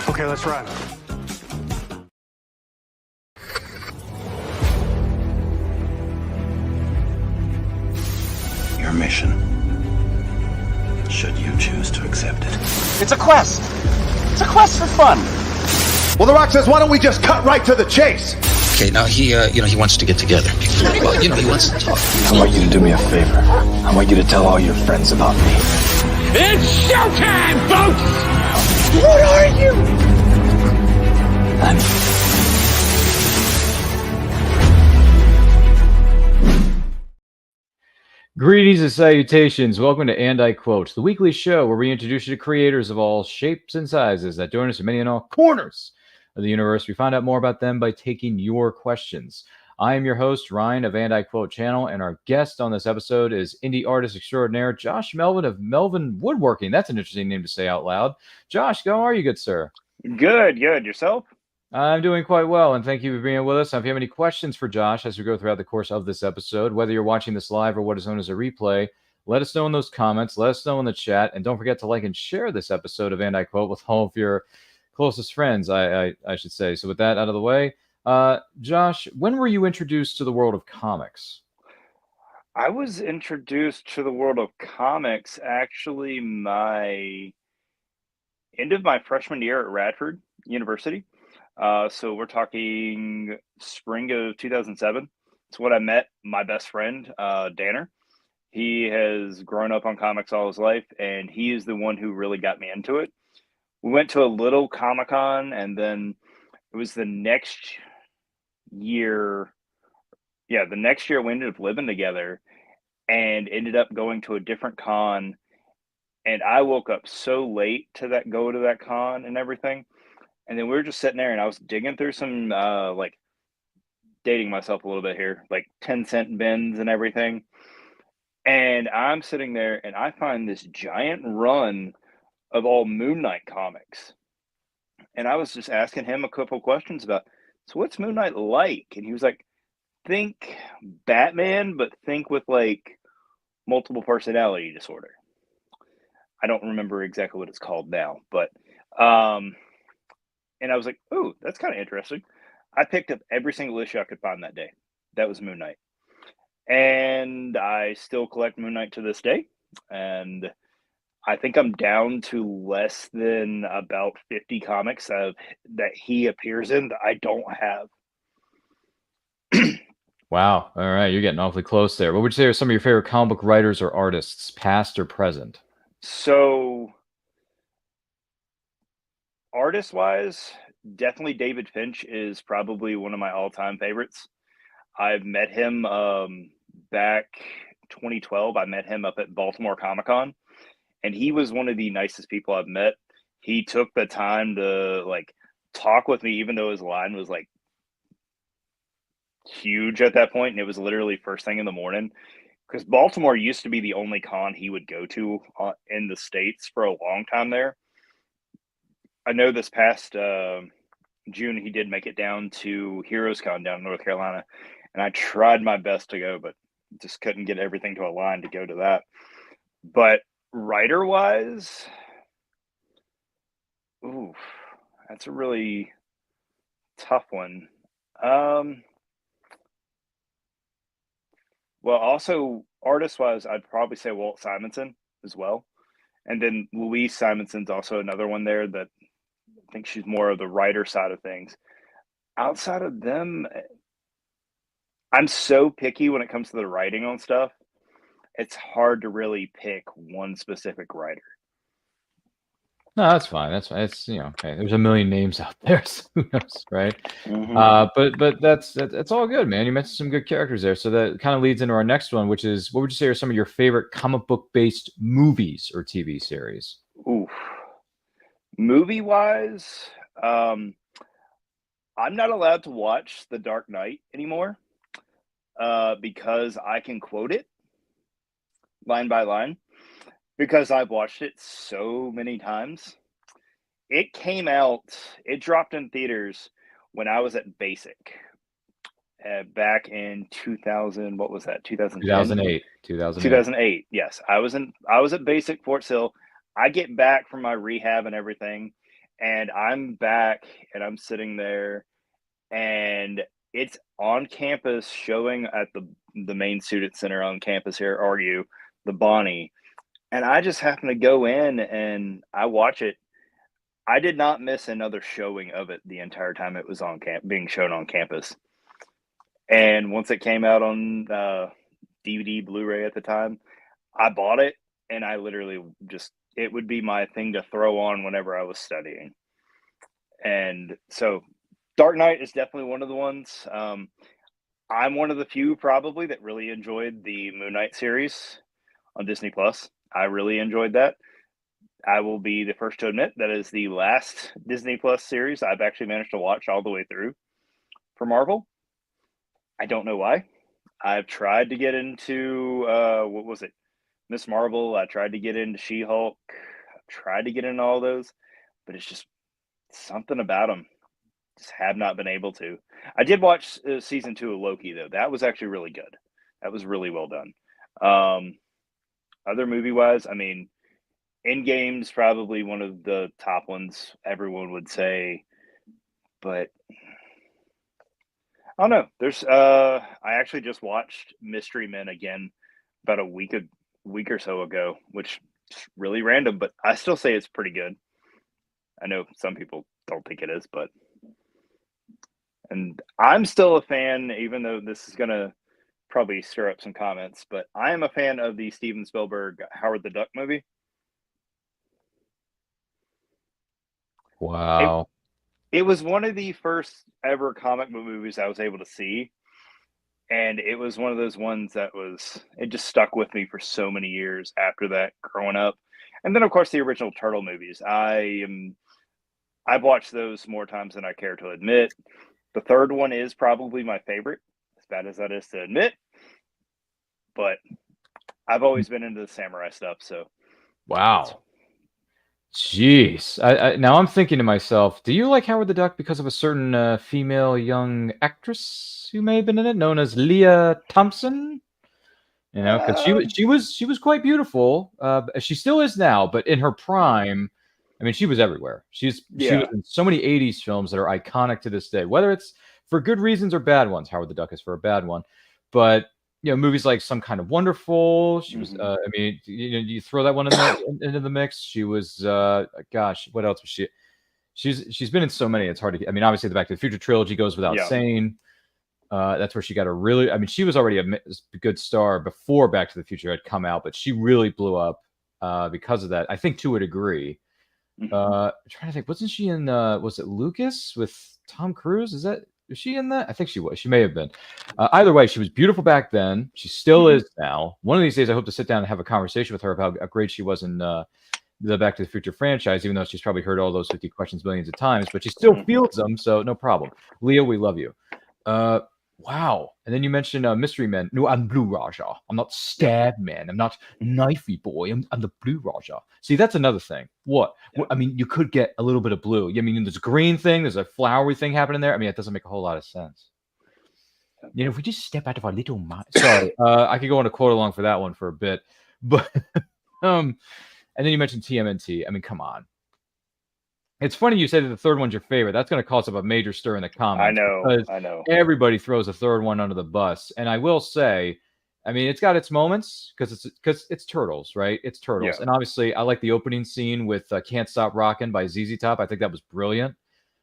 Okay, let's run. Your mission, should you choose to accept it. It's a quest. It's a quest for fun. Well, The Rock says, why don't we just cut right to the chase? Okay, now he wants to get together. Well, he wants to talk. I want you to do me a favor. I want you to tell all your friends about me. It's showtime, folks! What are you? Greetings and salutations. Welcome to And I Quote, the weekly show where we introduce you to creators of all shapes and sizes that join us from many and all corners of the universe. We find out more about them by taking your questions. I am your host, Ryan of And I Quote channel, and our guest on this episode is indie artist extraordinaire Josh Melvin of Melvin Woodworking. That's an interesting name to say out loud. Josh, how are you, good sir? Good. Yourself? I'm doing quite well, and thank you for being with us. Now, if you have any questions for Josh as we go throughout the course of this episode, whether you're watching this live or what is known as a replay, let us know in those comments, let us know in the chat, and don't forget to like and share this episode of And I Quote with all of your closest friends, I should say. So with that out of the way, Josh, when were you introduced to the world of comics? I was introduced to the world of comics actually my end of my freshman year at Radford University. So we're talking spring of 2007. It's when I met my best friend, Danner. He has grown up on comics all his life, and he is the one who really got me into it. We went to a little Comic-Con, and then it was the next year. Yeah, the next year we ended up living together and ended up going to a different con. And I woke up so late to go to that con and everything. And then we were just sitting there, and I was digging through some, dating myself a little bit here, like 10-cent bins and everything. And I'm sitting there, and I find this giant run of all Moon Knight comics. And I was just asking him a couple questions about, so what's Moon Knight like? And he was like, think Batman, but think with like multiple personality disorder. I don't remember exactly what it's called now, but and I was like, "Ooh, that's kind of interesting." I picked up every single issue I could find that day. That was Moon Knight, and I still collect Moon Knight to this day. And I think I'm down to less than about 50 comics that he appears in that I don't have. Wow. All right. You're getting awfully close there. What would you say are some of your favorite comic book writers or artists, past or present? So, artist-wise, definitely David Finch is probably one of my all-time favorites. I've met him back 2012. I met him up at Baltimore Comic-Con, and he was one of the nicest people I've met. He took the time to talk with me, even though his line was huge at that point, and it was literally first thing in the morning. Because Baltimore used to be the only con he would go to in the States for a long time there. I know this past June he did make it down to Heroes Con down in North Carolina, and I tried my best to go, but just couldn't get everything to align to go to that. But writer-wise, ooh, that's a really tough one. Well, also artist-wise, I'd probably say Walt Simonson as well. And then Louise Simonson's also another one there that I think she's more of the writer side of things. Outside of them, I'm so picky when it comes to the writing on stuff. It's hard to really pick one specific writer. No, that's fine. That's fine. It's okay. There's a million names out there, so who knows, right? Mm-hmm. But that's all good, man. You mentioned some good characters there, so that kind of leads into our next one, which is, what would you say are some of your favorite comic book based movies or TV series? Oof. Movie-wise, I'm not allowed to watch The Dark Knight anymore because I can quote it line by line because I've watched it so many times. It dropped in theaters when I was at basic. back in 2000. What was that? 2010? 2008. 2008. Yes, I was at basic Fort Sill. I get back from my rehab and everything, and I'm back, and I'm sitting there, and it's on campus showing at the main student center on campus here at RU, the Bonnie, and I just happen to go in and I watch it. I did not miss another showing of it the entire time it was on being shown on campus. And once it came out on DVD, Blu-ray at the time, I bought it, and I literally just it would be my thing to throw on whenever I was studying. And so, Dark Knight is definitely one of the ones. I'm one of the few probably that really enjoyed the Moon Knight series on Disney Plus. I really enjoyed that. I will be the first to admit that is the last Disney Plus series I've actually managed to watch all the way through for Marvel. I don't know why. I've tried to get into what was it? Miss Marvel. I tried to get into She-Hulk. I've tried to get into all those, but it's just something about them. Just have not been able to. I did watch season 2 of Loki though. That was actually really good. That was really well done. Other movie wise, I mean, Endgame's probably one of the top ones everyone would say, but I don't know. There's I actually just watched Mystery Men again about a week or so ago, which is really random, but I still say it's pretty good. I know some people don't think it is, and I'm still a fan, even though this is gonna probably stir up some comments, but I am a fan of the Steven Spielberg Howard the Duck movie. Wow. It was one of the first ever comic book movies I was able to see. And it was one of those ones that it just stuck with me for so many years after that growing up. And then, of course, the original Turtle movies. I've watched those more times than I care to admit. The third one is probably my favorite, as bad as that is to admit. But I've always been into the samurai stuff, so. Wow. Jeez. Now I'm thinking to myself, do you like Howard the Duck because of a certain female young actress who may have been in it, known as Leah Thompson? You know, because she was quite beautiful. She still is now, but in her prime, I mean, she was everywhere. She was in so many '80s films that are iconic to this day, whether it's for good reasons or bad ones. Howard the Duck is for a bad one, but you know, movies like Some Kind of Wonderful. She was. I mean, you throw that one into the mix. She was. Gosh, what else was she? She's been in so many. It's hard to. I mean, obviously the Back to the Future trilogy goes without saying. That's where she got a really. I mean, she was already a good star before Back to the Future had come out, but she really blew up because of that. I think to a degree. I'm trying to think. Wasn't she in? Was it Lucas with Tom Cruise? Is she in that? I think she was. She may have been. Either way, she was beautiful back then. She still is now. One of these days, I hope to sit down and have a conversation with her about how great she was in the Back to the Future franchise, even though she's probably heard all those 50 questions millions of times, but she still feels them, so no problem. Leah, we love you. Wow. And then you mentioned Mystery Men. No, I'm Blue Raja. I'm not Stab Man. I'm not Knifey Boy. I'm the Blue Raja. See, that's another thing. What? I mean, you could get a little bit of blue. I mean, there's a green thing. There's a flowery thing happening there. I mean, it doesn't make a whole lot of sense. You know, if we just step out of our little mind. Sorry, I could go on a quote along for that one for a bit. But, and then you mentioned TMNT. I mean, come on. It's funny you say that the third one's your favorite. That's going to cause up a major stir in the comments. I know. Everybody throws a third one under the bus, and I will say, I mean, it's got its moments because it's Turtles, right? It's Turtles, and obviously, I like the opening scene with "Can't Stop Rockin'" by ZZ Top. I think that was brilliant.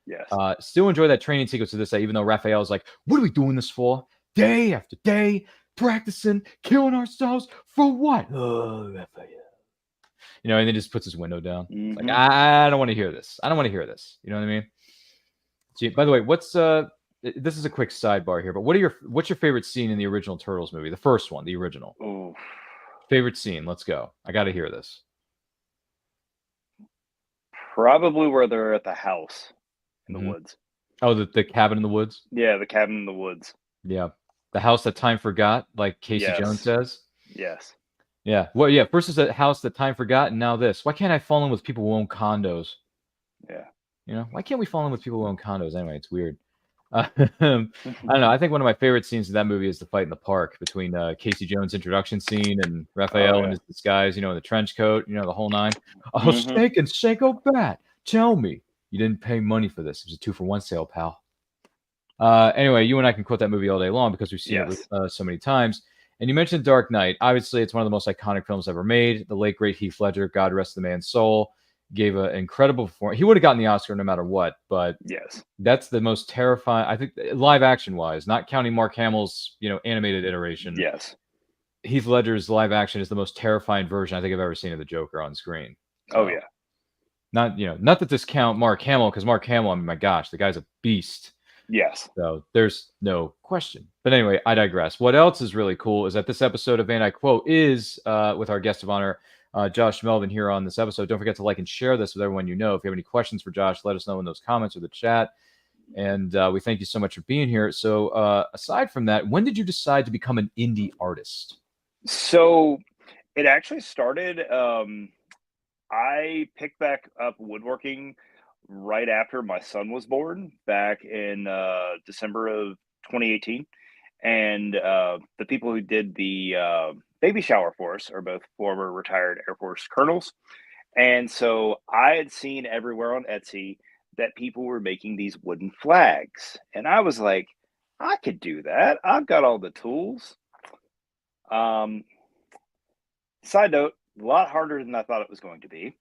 Yes. Still enjoy that training sequence to this day, even though Raphael's like, "What are we doing this for? Day after day, practicing, killing ourselves for what?" Oh, Raphael. You know, and then just puts his window down. Like, I don't want to hear this. I don't want to hear this. You know what I mean? Gee, by the way, what's this is a quick sidebar here, but what's your favorite scene in the original Turtles movie? The first one, the original. Ooh. Favorite scene. Let's go. I got to hear this. Probably where they're at the house in the woods. Oh, the cabin in the woods? Yeah, the cabin in the woods. Yeah. The house that time forgot, like Casey Jones says. Yes. Yeah. Well, yeah. First is a house that time forgot, and now this. Why can't I fall in with people who own condos? Yeah. You know, why can't we fall in with people who own condos? Anyway, it's weird. I don't know. I think one of my favorite scenes in that movie is the fight in the park between Casey Jones' introduction scene and Raphael in his disguise, in the trench coat, the whole nine. Oh, steak and Seiko bat. Tell me, you didn't pay money for this. It was a 2-for-1 sale, pal. Anyway, you and I can quote that movie all day long because we've seen it so many times. And you mentioned Dark Knight. Obviously, it's one of the most iconic films ever made. The late, great Heath Ledger, God rest the man's soul, gave an incredible performance. He would have gotten the Oscar no matter what, but that's the most terrifying, I think, live action wise, not counting Mark Hamill's, animated iteration. Heath Ledger's live action is the most terrifying version I think I've ever seen of the Joker on screen. So, not that discount Mark Hamill, because Mark Hamill, I mean, my gosh, the guy's a beast. So there's no question. But anyway, I digress. What else is really cool is that this episode of And I Quote is with our guest of honor, Josh Melvin, here on this episode. Don't forget to like and share this with everyone you know. If you have any questions for Josh, let us know in those comments or the chat. And we thank you so much for being here. So aside from that, when did you decide to become an indie artist? So it actually started, I picked back up woodworking right after my son was born back in December of 2018. And the people who did the baby shower for us are both former retired Air Force colonels. And so I had seen everywhere on Etsy that people were making these wooden flags. And I was like, I could do that. I've got all the tools. Side note, a lot harder than I thought it was going to be.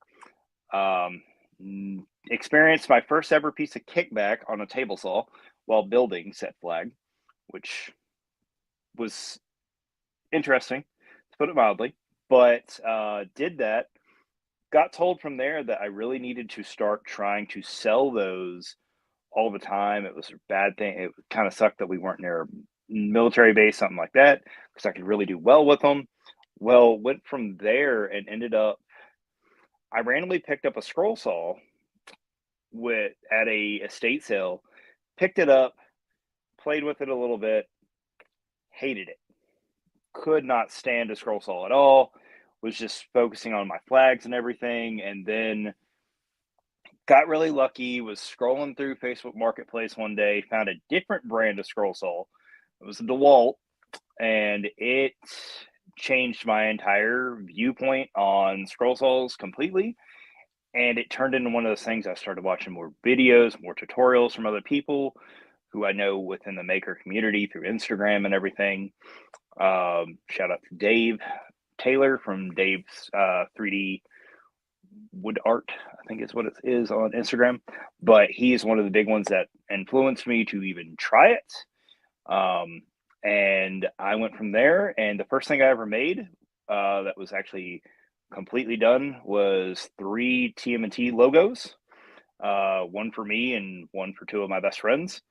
Experienced my first ever piece of kickback on a table saw while building said flag, which was interesting, to put it mildly, but did that. Got told from there that I really needed to start trying to sell those all the time. It was a bad thing. It kind of sucked that we weren't near a military base, something like that, because I could really do well with them. Well, went from there and ended up, I randomly picked up a scroll saw at a estate sale, picked it up, played with it a little bit, hated it. Could not stand a scroll saw at all. Was just focusing on my flags and everything. And then got really lucky, was scrolling through Facebook Marketplace one day, found a different brand of scroll saw. It was a DeWalt, and it changed my entire viewpoint on scroll saws completely. And it turned into one of those things. I started watching more videos, more tutorials from other people who I know within the maker community through Instagram and everything. Shout out to Dave Taylor from Dave's 3D Wood Art, I think is what it is on Instagram. But he's one of the big ones that influenced me to even try it. And I went from there. And the first thing I ever made that was actually completely done was 3 tmnt logos, one for me and one for 2 of my best friends.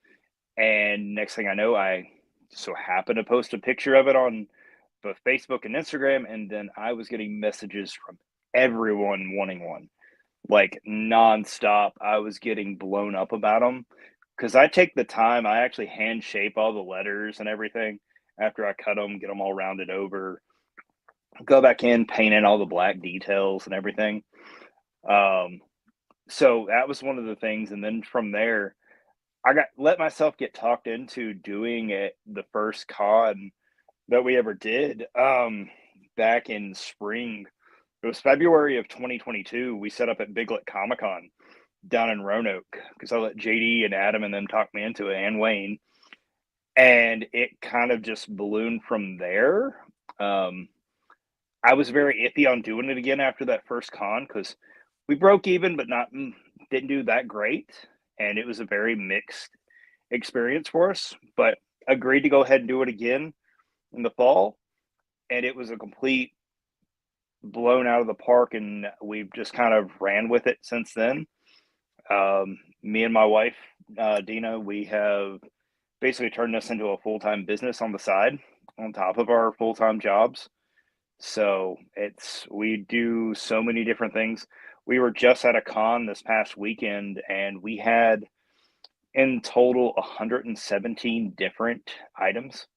And next thing I know, I so happened to post a picture of it on both Facebook and Instagram, and then I was getting messages from everyone wanting one, like nonstop. I was getting blown up about them because I take the time. I actually hand shape all the letters and everything after I cut them, get them all rounded over, go back in, paint in all the black details and everything. So that was one of the things. And then from there, I let myself get talked into doing it the first con that we ever did back in spring. It was February of 2022. We set up at Biglet Comic-Con down in Roanoke because I let JD and Adam and them talk me into it, and Wayne. And it kind of just ballooned from there. I was very iffy on doing it again after that first con because we broke even, but didn't do that great. And it was a very mixed experience for us, but agreed to go ahead and do it again in the fall. And it was a complete blown out of the park, and we've just kind of ran with it since then. Me and my wife, Dina, we have basically turned this into a full-time business on the side on top of our full-time jobs. So we do so many different things. We were just at a con this past weekend, and we had in total 117 different items.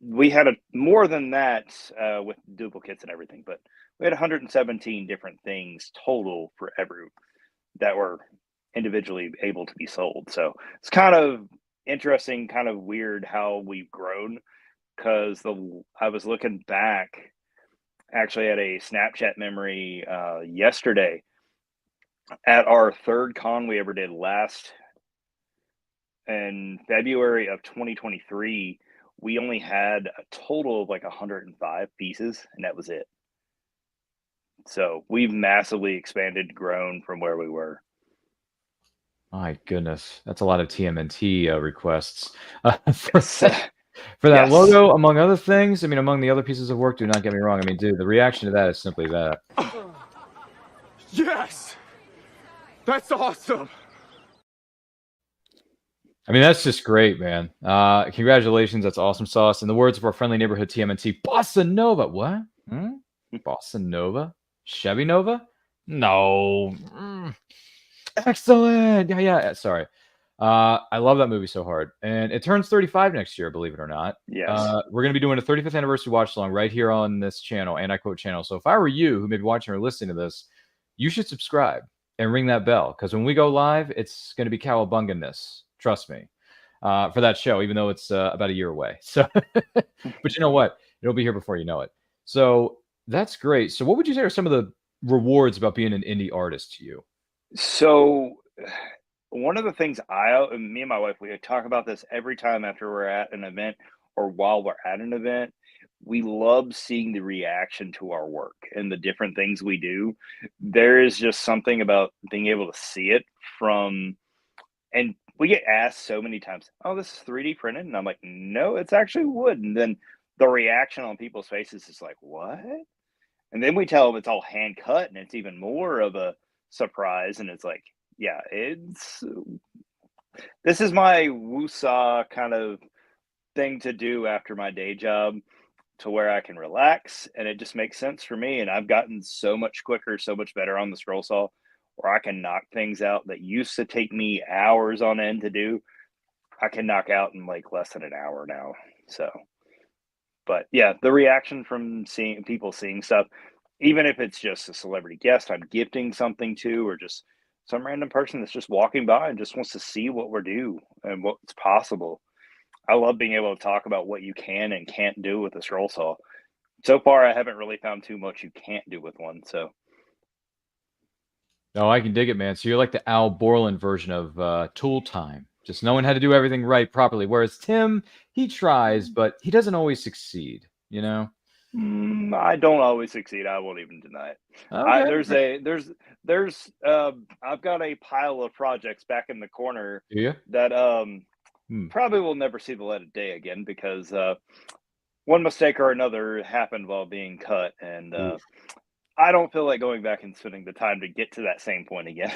We had more than that with duplicates and everything, but we had 117 different things total for that were individually able to be sold. So it's kind of interesting, kind of weird how we've grown because I was looking back actually at a Snapchat memory yesterday at our third con we ever did last in February of 2023. We only had a total of like 105 pieces, and that was it. So we've massively expanded, grown from where we were. My goodness, that's a lot of TMNT requests for Yes. that, for that Yes. logo, among other things. I mean, among the other pieces of work, do not get me wrong. I mean, dude, the reaction to that is simply that. Yes! That's awesome! I mean, that's just great, man. Congratulations. That's awesome sauce. In the words of our friendly neighborhood TMNT, Bossa Nova. What? Bossa Nova? Chevy Nova? No. Excellent. Yeah. Sorry. I love that movie so hard. And it turns 35 next year, believe it or not. Yes. We're going to be doing a 35th anniversary watch along right here on this channel, and I quote channel. So if I were you who may be watching or listening to this, you should subscribe and ring that bell, because when we go live, it's going to be cowabunganess. Trust me, for that show, even though it's about a year away. So, but you know what? It'll be here before you know it. So that's great. So what would you say are some of the rewards about being an indie artist to you? So one of the things me and my wife, we talk about this every time after we're at an event or while we're at an event. We love seeing the reaction to our work and the different things we do. There is just something about being able to see it and we get asked so many times, "Oh, this is 3D printed?" And I'm like, "No, it's actually wood." And then the reaction on people's faces is like, "What?" And then we tell them it's all hand cut, and it's even more of a surprise. And it's like, yeah, this is my woosah kind of thing to do after my day job to where I can relax, and it just makes sense for me. And I've gotten so much quicker, so much better on the scroll saw, where I can knock things out that used to take me hours on end to do. I can knock out in like less than an hour now. So, but yeah, the reaction from seeing people seeing stuff, even if it's just a celebrity guest I'm gifting something to, or just some random person that's just walking by and just wants to see what we're do and what's possible. I love being able to talk about what you can and can't do with a scroll saw. So far, I haven't really found too much you can't do with one. So, No, I can dig it, man. So you're like the Al Borland version of Tool Time, just knowing how to do everything right properly. Whereas Tim, he tries, but he doesn't always succeed. You know. I don't always succeed. I won't even deny it. Okay. I've got a pile of projects back in the corner Do you? that probably will never see the light of day again because one mistake or another happened while being cut, and I don't feel like going back and spending the time to get to that same point again.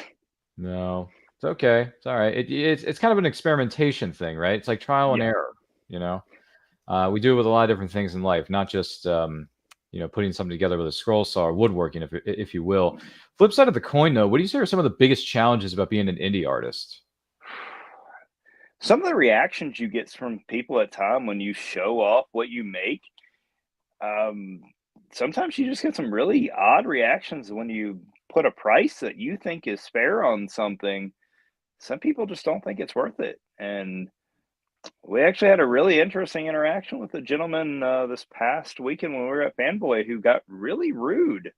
No, it's okay. It's all right. It's kind of an experimentation thing, right? It's like trial and Yeah. error. You know, we do it with a lot of different things in life, not just putting something together with a scroll saw or woodworking, if you will. Flip side of the coin, though, what do you say are some of the biggest challenges about being an indie artist? Some of the reactions you get from people at time when you show off what you make, sometimes you just get some really odd reactions when you put a price that you think is fair on something. Some people just don't think it's worth it. And we actually had a really interesting interaction with a gentleman this past weekend when we were at Fanboy who got really rude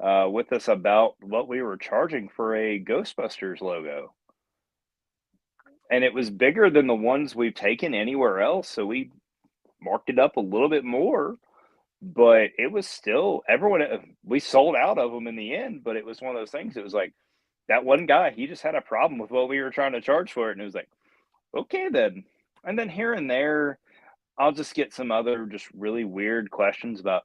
with us about what we were charging for a Ghostbusters logo. And it was bigger than the ones we've taken anywhere else. So we marked it up a little bit more, but it was still we sold out of them in the end. But it was one of those things. It was like that one guy, he just had a problem with what we were trying to charge for it. And it was like, okay, then. And then here and there, I'll just get some other just really weird questions about,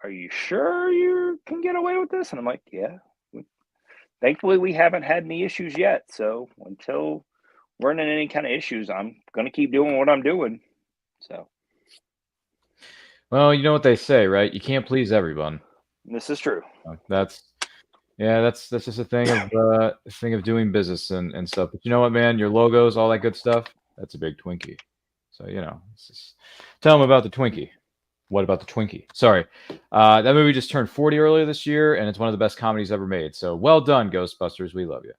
are you sure you can get away with this? And I'm like, yeah. Thankfully, we haven't had any issues yet. So until we're in any kind of issues, I'm going to keep doing what I'm doing. So. Well, you know what they say, right? You can't please everyone. This is true. That's just a thing of doing business and stuff. But you know what, man? Your logos, all that good stuff, that's a big Twinkie. So, tell them about the Twinkie. What about the Twinkie? Sorry. That movie just turned 40 earlier this year, and it's one of the best comedies ever made. So well done, Ghostbusters. We love you.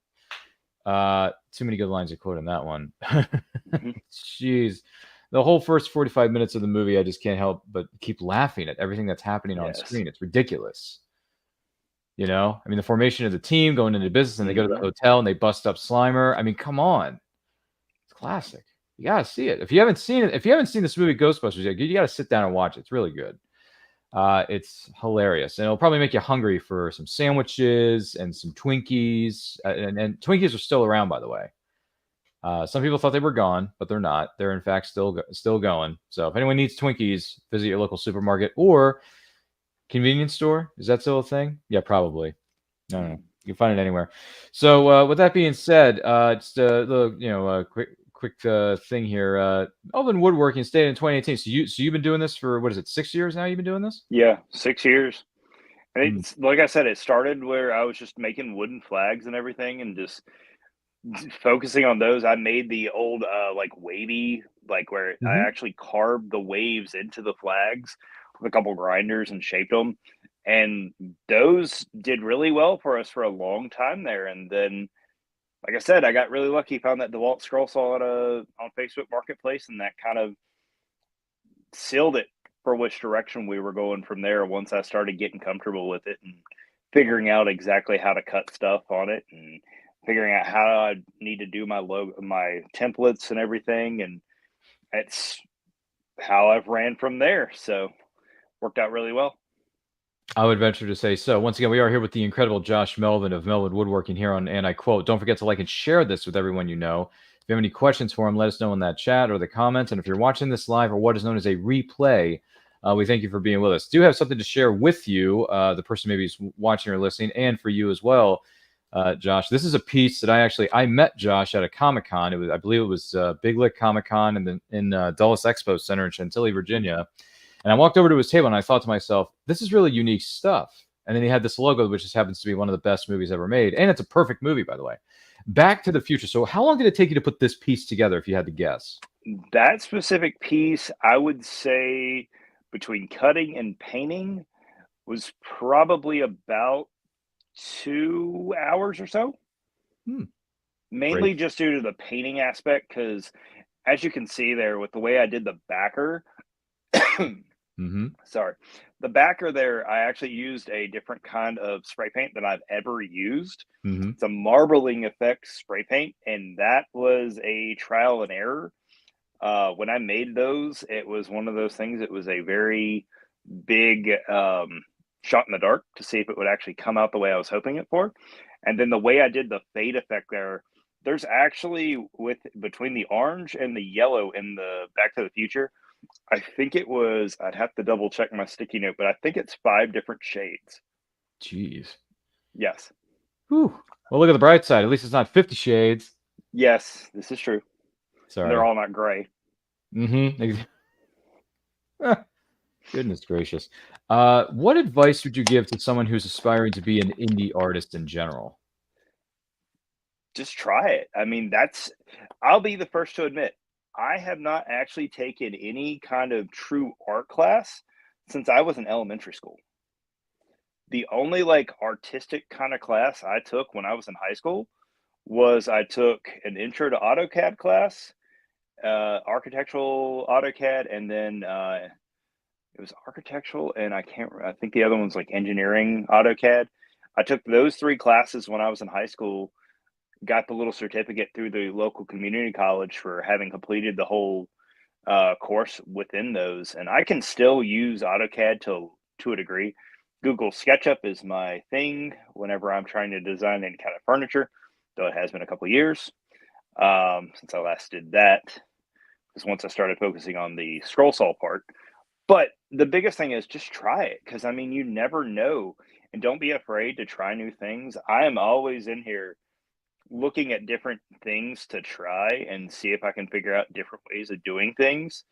Too many good lines to quote in that one. Mm-hmm. Jeez. The whole first 45 minutes of the movie, I just can't help but keep laughing at everything that's happening on Yes. screen. It's ridiculous. You know, I mean, the formation of the team going into business, and they go to the Mm-hmm. hotel and they bust up Slimer. I mean, come on, it's classic. You gotta see it. If you haven't seen this movie Ghostbusters yet, you gotta sit down and watch it. It's really good. It's hilarious, and it'll probably make you hungry for some sandwiches and some Twinkies. And Twinkies are still around, by the way. Some people thought they were gone, but they're not. They're in fact still going. So if anyone needs Twinkies, visit your local supermarket or convenience store. Is that still a thing? Yeah, probably. No. You can find it anywhere. So with that being said, just a quick thing here. Melvin Woodworking stayed in 2018. So you've been doing this for, what is it, 6 years now? You've been doing this? Yeah, 6 years. And it's like I said, it started where I was just making wooden flags and everything, and just focusing on those. I made the old like wavy, like where I actually carved the waves into the flags with a couple grinders and shaped them, and those did really well for us for a long time there. And then, like I said, I got really lucky, found that DeWalt scroll saw on Facebook Marketplace, and that kind of sealed it for which direction we were going from there. Once I started getting comfortable with it and figuring out exactly how to cut stuff on it, and figuring out how I need to do my logo, my templates and everything. And it's how I've ran from there. So worked out really well. I would venture to say so. Once again, we are here with the incredible Josh Melvin of Melvin Woodworking here on And I Quote. Don't forget to like and share this with everyone you know. If you have any questions for him, let us know in that chat or the comments. And if you're watching this live or what is known as a replay, we thank you for being with us. Do have something to share with you, the person maybe is watching or listening, and for you as well, Josh. This is a piece that I met Josh at a Comic-Con. I believe it was Big Lick Comic-Con in Dulles Expo Center in Chantilly, Virginia. And I walked over to his table and I thought to myself, this is really unique stuff. And then he had this logo, which just happens to be one of the best movies ever made. And it's a perfect movie, by the way. Back to the Future. So how long did it take you to put this piece together, if you had to guess? That specific piece, I would say between cutting and painting, was probably about 2 hours or so. Mainly Great. just due to the painting aspect, because as you can see there with the way I did the backer, sorry, the backer there, I actually used a different kind of spray paint than I've ever used. It's a marbling effect spray paint, and that was a trial and error. When I made those, it was one of those things. It was a very big shot in the dark to see if it would actually come out the way I was hoping it for. And then the way I did the fade effect there's actually between the orange and the yellow in the Back to the Future, I think it was, I'd have to double check my sticky note, but I think it's 5 different shades. Jeez. Yes. Whew. Well, look at the bright side. At least it's not 50 Shades. Yes, this is true. Sorry. They're all not gray. Goodness gracious. What advice would you give to someone who's aspiring to be an indie artist in general? Just try it. I mean, I'll be the first to admit, I have not actually taken any kind of true art class since I was in elementary school. The only like artistic kind of class I took when I was in high school was I took an intro to AutoCAD class, architectural AutoCAD, and then it was architectural, and I think the other one's like engineering AutoCAD. I took those 3 classes when I was in high school, got the little certificate through the local community college for having completed the whole course within those. And I can still use AutoCAD to a degree. Google SketchUp is my thing whenever I'm trying to design any kind of furniture, though it has been a couple of years since I last did that, because once I started focusing on the scroll saw part. But the biggest thing is just try it, because I mean, you never know, and don't be afraid to try new things. I am always in here looking at different things to try and see if I can figure out different ways of doing things.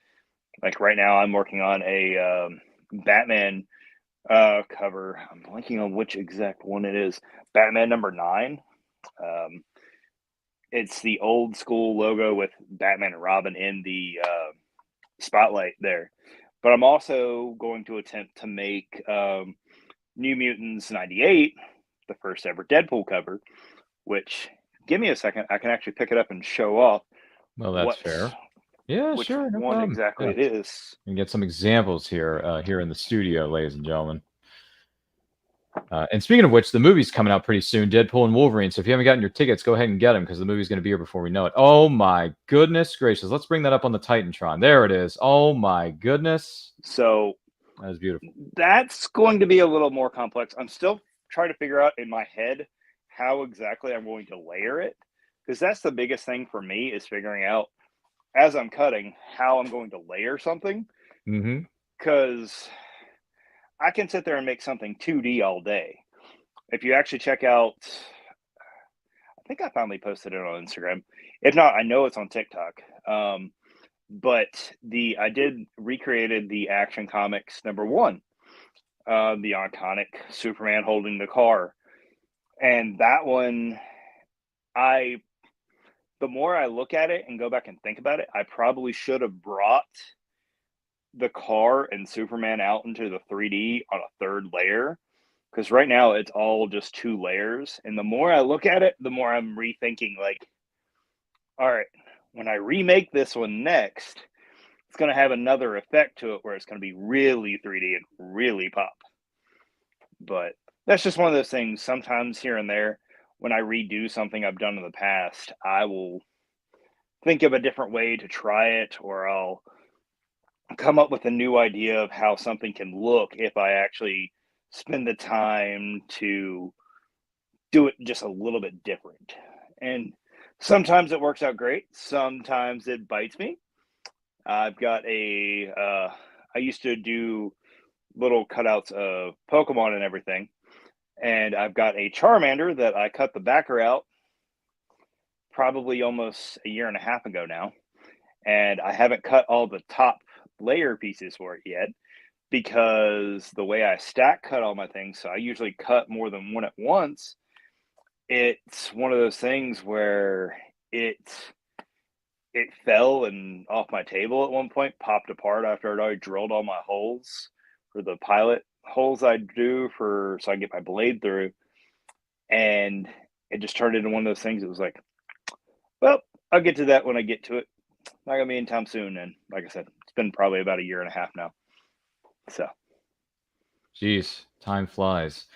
Like right now, I'm working on a Batman cover. I'm blanking on which exact one it is. Batman #9. It's the old school logo with Batman and Robin in the spotlight there. But I'm also going to attempt to make New Mutants '98, the first ever Deadpool cover, which give me a second, I can actually pick it up and show off Well, that's fair. Yeah, which sure, no one problem. exactly Yeah. it is. And get some examples here in the studio, ladies and gentlemen. And speaking of which, the movie's coming out pretty soon, Deadpool and Wolverine. So if you haven't gotten your tickets, go ahead and get them because the movie's going to be here before we know it. Oh my goodness gracious! Let's bring that up on the Titantron. There it is. Oh my goodness, So that is beautiful. that's going to be a little more complex. I'm still trying to figure out in my head how exactly I'm going to layer it, because that's the biggest thing for me, is figuring out as I'm cutting how I'm going to layer something. Mm-hmm. Because I can sit there and make something 2D all day. If you actually check out, I think I finally posted it on Instagram. If not, I know it's on TikTok. But I did recreated the Action Comics #1, the iconic Superman holding the car, and that one, the more I look at it and go back and think about it, I probably should have brought the car and Superman out into the 3D on a third layer, because right now it's all just 2 layers. And the more I look at it, the more I'm rethinking, like, all right, when I remake this one next, it's going to have another effect to it where it's going to be really 3D and really pop. But that's just one of those things. Sometimes here and there, when I redo something I've done in the past, I will think of a different way to try it, or I'll come up with a new idea of how something can look if I actually spend the time to do it just a little bit different. And sometimes it works out great. Sometimes it bites me. I've got I used to do little cutouts of Pokemon and everything. And I've got a Charmander that I cut the backer out probably almost a year and a half ago now. And I haven't cut all the top layer pieces for it yet, because the way I stack cut all my things, so I usually cut more than one at once. It's one of those things where it fell and off my table at one point, popped apart after I'd already drilled all my holes for the pilot holes I do so I can get my blade through. And it just turned into one of those things. It was like, well, I'll get to that when I get to it. Not gonna be anytime soon. And like I said, it's been probably about a year and a half now. So, Jeez, time flies.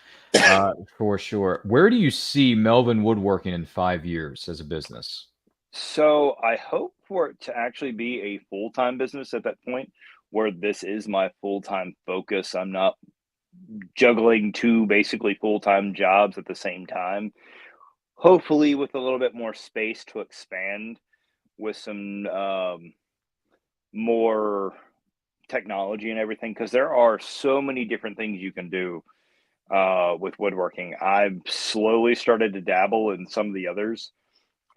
For sure. Where do you see Melvin Woodworking in 5 years as a business? so I hope for it to actually be a full-time business at that point, where this is my full-time focus. I'm not juggling 2 basically full-time jobs at the same time. Hopefully with a little bit more space to expand with some more technology and everything, because there are so many different things you can do with woodworking. I've slowly started to dabble in some of the others,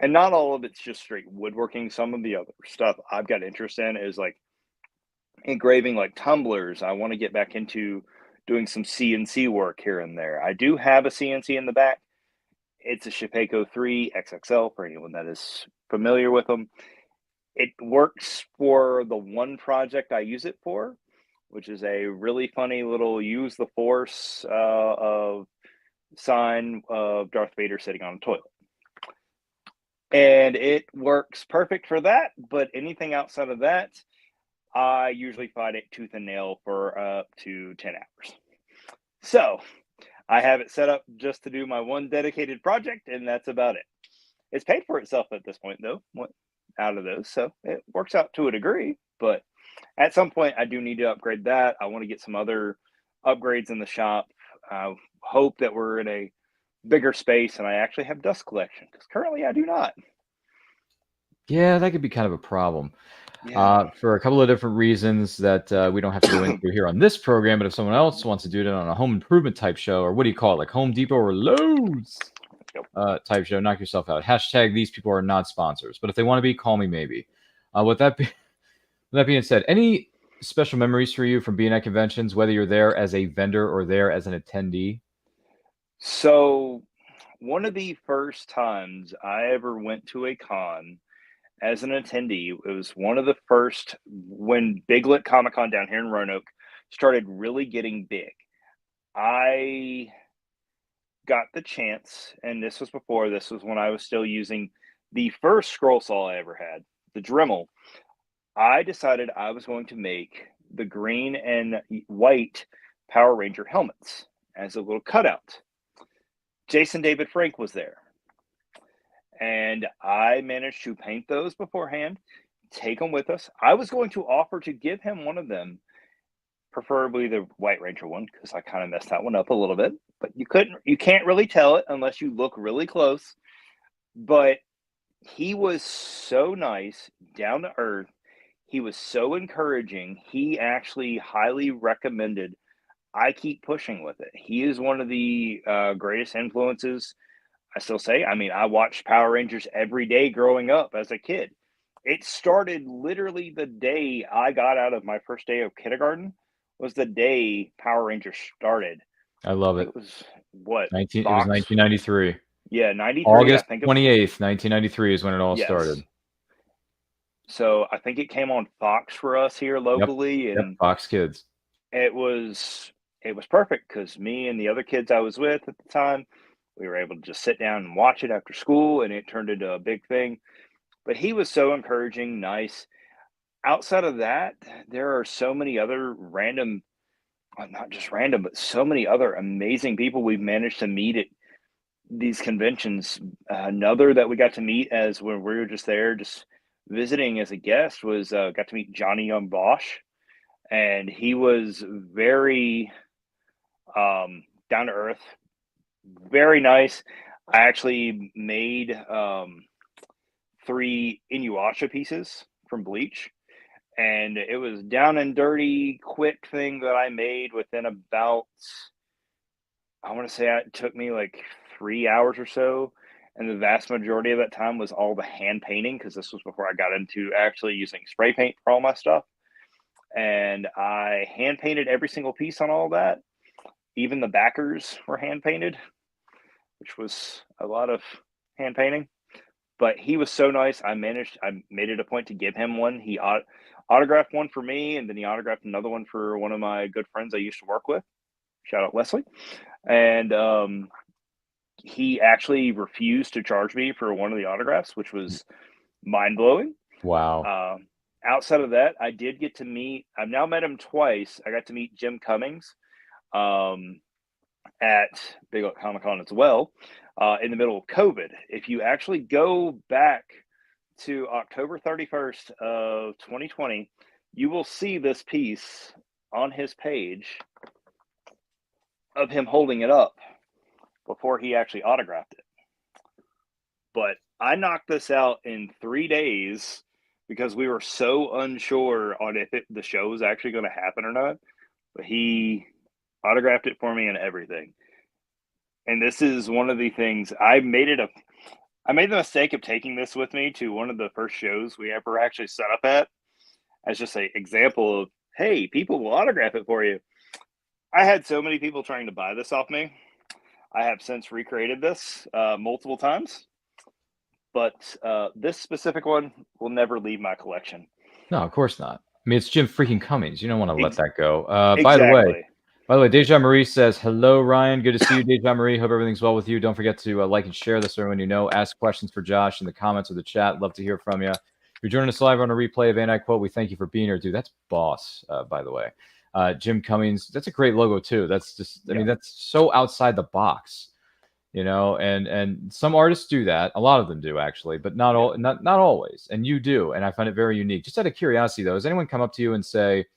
and not all of it's just straight woodworking. Some of the other stuff I've got interest in is like engraving, like tumblers. I want to get back into doing some CNC work here and there. I do have a CNC in the back. It's a Shapeco 3 XXL for anyone that is familiar with them. It works for the one project I use it for, which is a really funny little use the force of sign of Darth Vader sitting on a toilet. And it works perfect for that, but anything outside of that, I usually fight it tooth and nail for up to 10 hours. So I have it set up just to do my one dedicated project, and that's about it. It's paid for itself at this point, though, out of those. So it works out to a degree, but at some point I do need to upgrade that. I want to get some other upgrades in the shop. I hope that we're in a bigger space and I actually have dust collection, because currently I do not. Yeah, that could be kind of a problem. Yeah. For a couple of different reasons that we don't have to go into here on this program, but if someone else wants to do it on a home improvement type show, or what do you call it, like Home Depot or Lowe's type show, knock yourself out. Hashtag these people are not sponsors, but if they want to be, call me maybe. With that being said, any special memories for you from being at conventions, whether you're there as a vendor or there as an attendee? So one of the first times I ever went to a con as an attendee, it was one of the first when Big Lit Comic Con down here in Roanoke started really getting big. I got the chance, and this was when I was still using the first scroll saw I ever had, the Dremel. I decided I was going to make the green and white Power Ranger helmets as a little cutout. Jason David Frank was there. And I managed to paint those beforehand, take them with us. I was going to offer to give him one of them, preferably the White Ranger one, because I kind of messed that one up a little bit. But you can't really tell it unless you look really close. But he was so nice, down to earth. He was so encouraging. He actually highly recommended I keep pushing with it. He is one of the greatest influences. I still say, I mean, I watched Power Rangers every day growing up as a kid. It started literally the day I got out of my first day of kindergarten was the day Power Rangers started. I love it. It was what? It was 1993. Yeah, 93. August I think 28th, 1993 is when it all yes. started. So I think it came on Fox for us here locally, and Fox Kids. It was perfect because me and the other kids I was with at the time, we were able to just sit down and watch it after school, and it turned into a big thing. But he was so encouraging, nice. Outside of that, there are so many other random, well, not just random, but so many other amazing people we've managed to meet at these conventions. Another that we got to meet as when we were just there, just visiting as a guest, was got to meet Johnny Young Bosch, and he was very down to earth, very nice. I actually made 3 Inuyasha pieces from bleach, and it was down and dirty, quick thing that I made within about, I want to say it took me like 3 hours or so. And the vast majority of that time was all the hand painting, because this was before I got into actually using spray paint for all my stuff. And I hand painted every single piece on all that. Even the backers were hand painted, which was a lot of hand painting. But he was so nice. I made it a point to give him one. He autographed one for me, and then he autographed another one for one of my good friends I used to work with. Shout out Leslie. And he actually refused to charge me for one of the autographs, which was mind-blowing. Wow. Outside of that, I did get to meet, I've now met him twice. I got to meet Jim Cummings at Big Oak Comic-Con as well, in the middle of COVID. If you actually go back to October 31st of 2020, you will see this piece on his page of him holding it up before he actually autographed it. But I knocked this out in 3 days because we were so unsure on if the show was actually going to happen or not. But he autographed it for me and everything. And this is one of the things I made the mistake of taking this with me to one of the first shows we ever actually set up at, as just an example of, hey, people will autograph it for you. I had so many people trying to buy this off me. I have since recreated this multiple times, but this specific one will never leave my collection. No, of course not. I mean, it's Jim freaking Cummings. You don't want to let that go. Exactly. By the way, Deja Marie says, hello, Ryan. Good to see you, Deja Marie. Hope everything's well with you. Don't forget to like and share this, everyone you know. Ask questions for Josh in the comments or the chat. Love to hear from you. If you're joining us live on a replay of And I Quote, we thank you for being here, dude. That's boss, by the way. Jim Cummings, that's a great logo, too. That's just, I mean, that's so outside the box, you know, and some artists do that. A lot of them do, actually, but not always. And you do, and I find it very unique. Just out of curiosity, though, has anyone come up to you and say,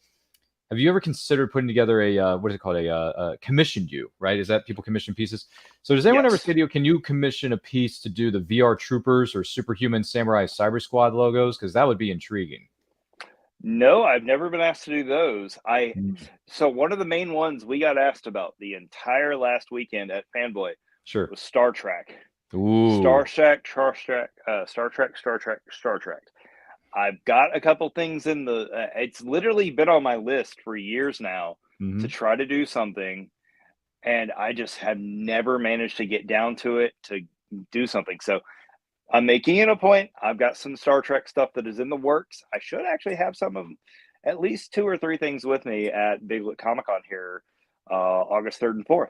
have you ever considered putting together a, what is it called, a commissioned you, right? Is that people commission pieces? So does anyone ever say to you, can you commission a piece to do the VR Troopers or Superhuman Samurai Cyber Squad logos? Because that would be intriguing. No, I've never been asked to do those. So one of the main ones we got asked about the entire last weekend at Fanboy was Star Trek. Ooh. Star Trek. I've got a couple things in the. It's literally been on my list for years now to try to do something, and I just have never managed to get down to it to do something. So I'm making it a point. I've got some Star Trek stuff that is in the works. I should actually have some of them, at least 2 or 3 things with me at Big Comic Con here, August 3rd and 4th,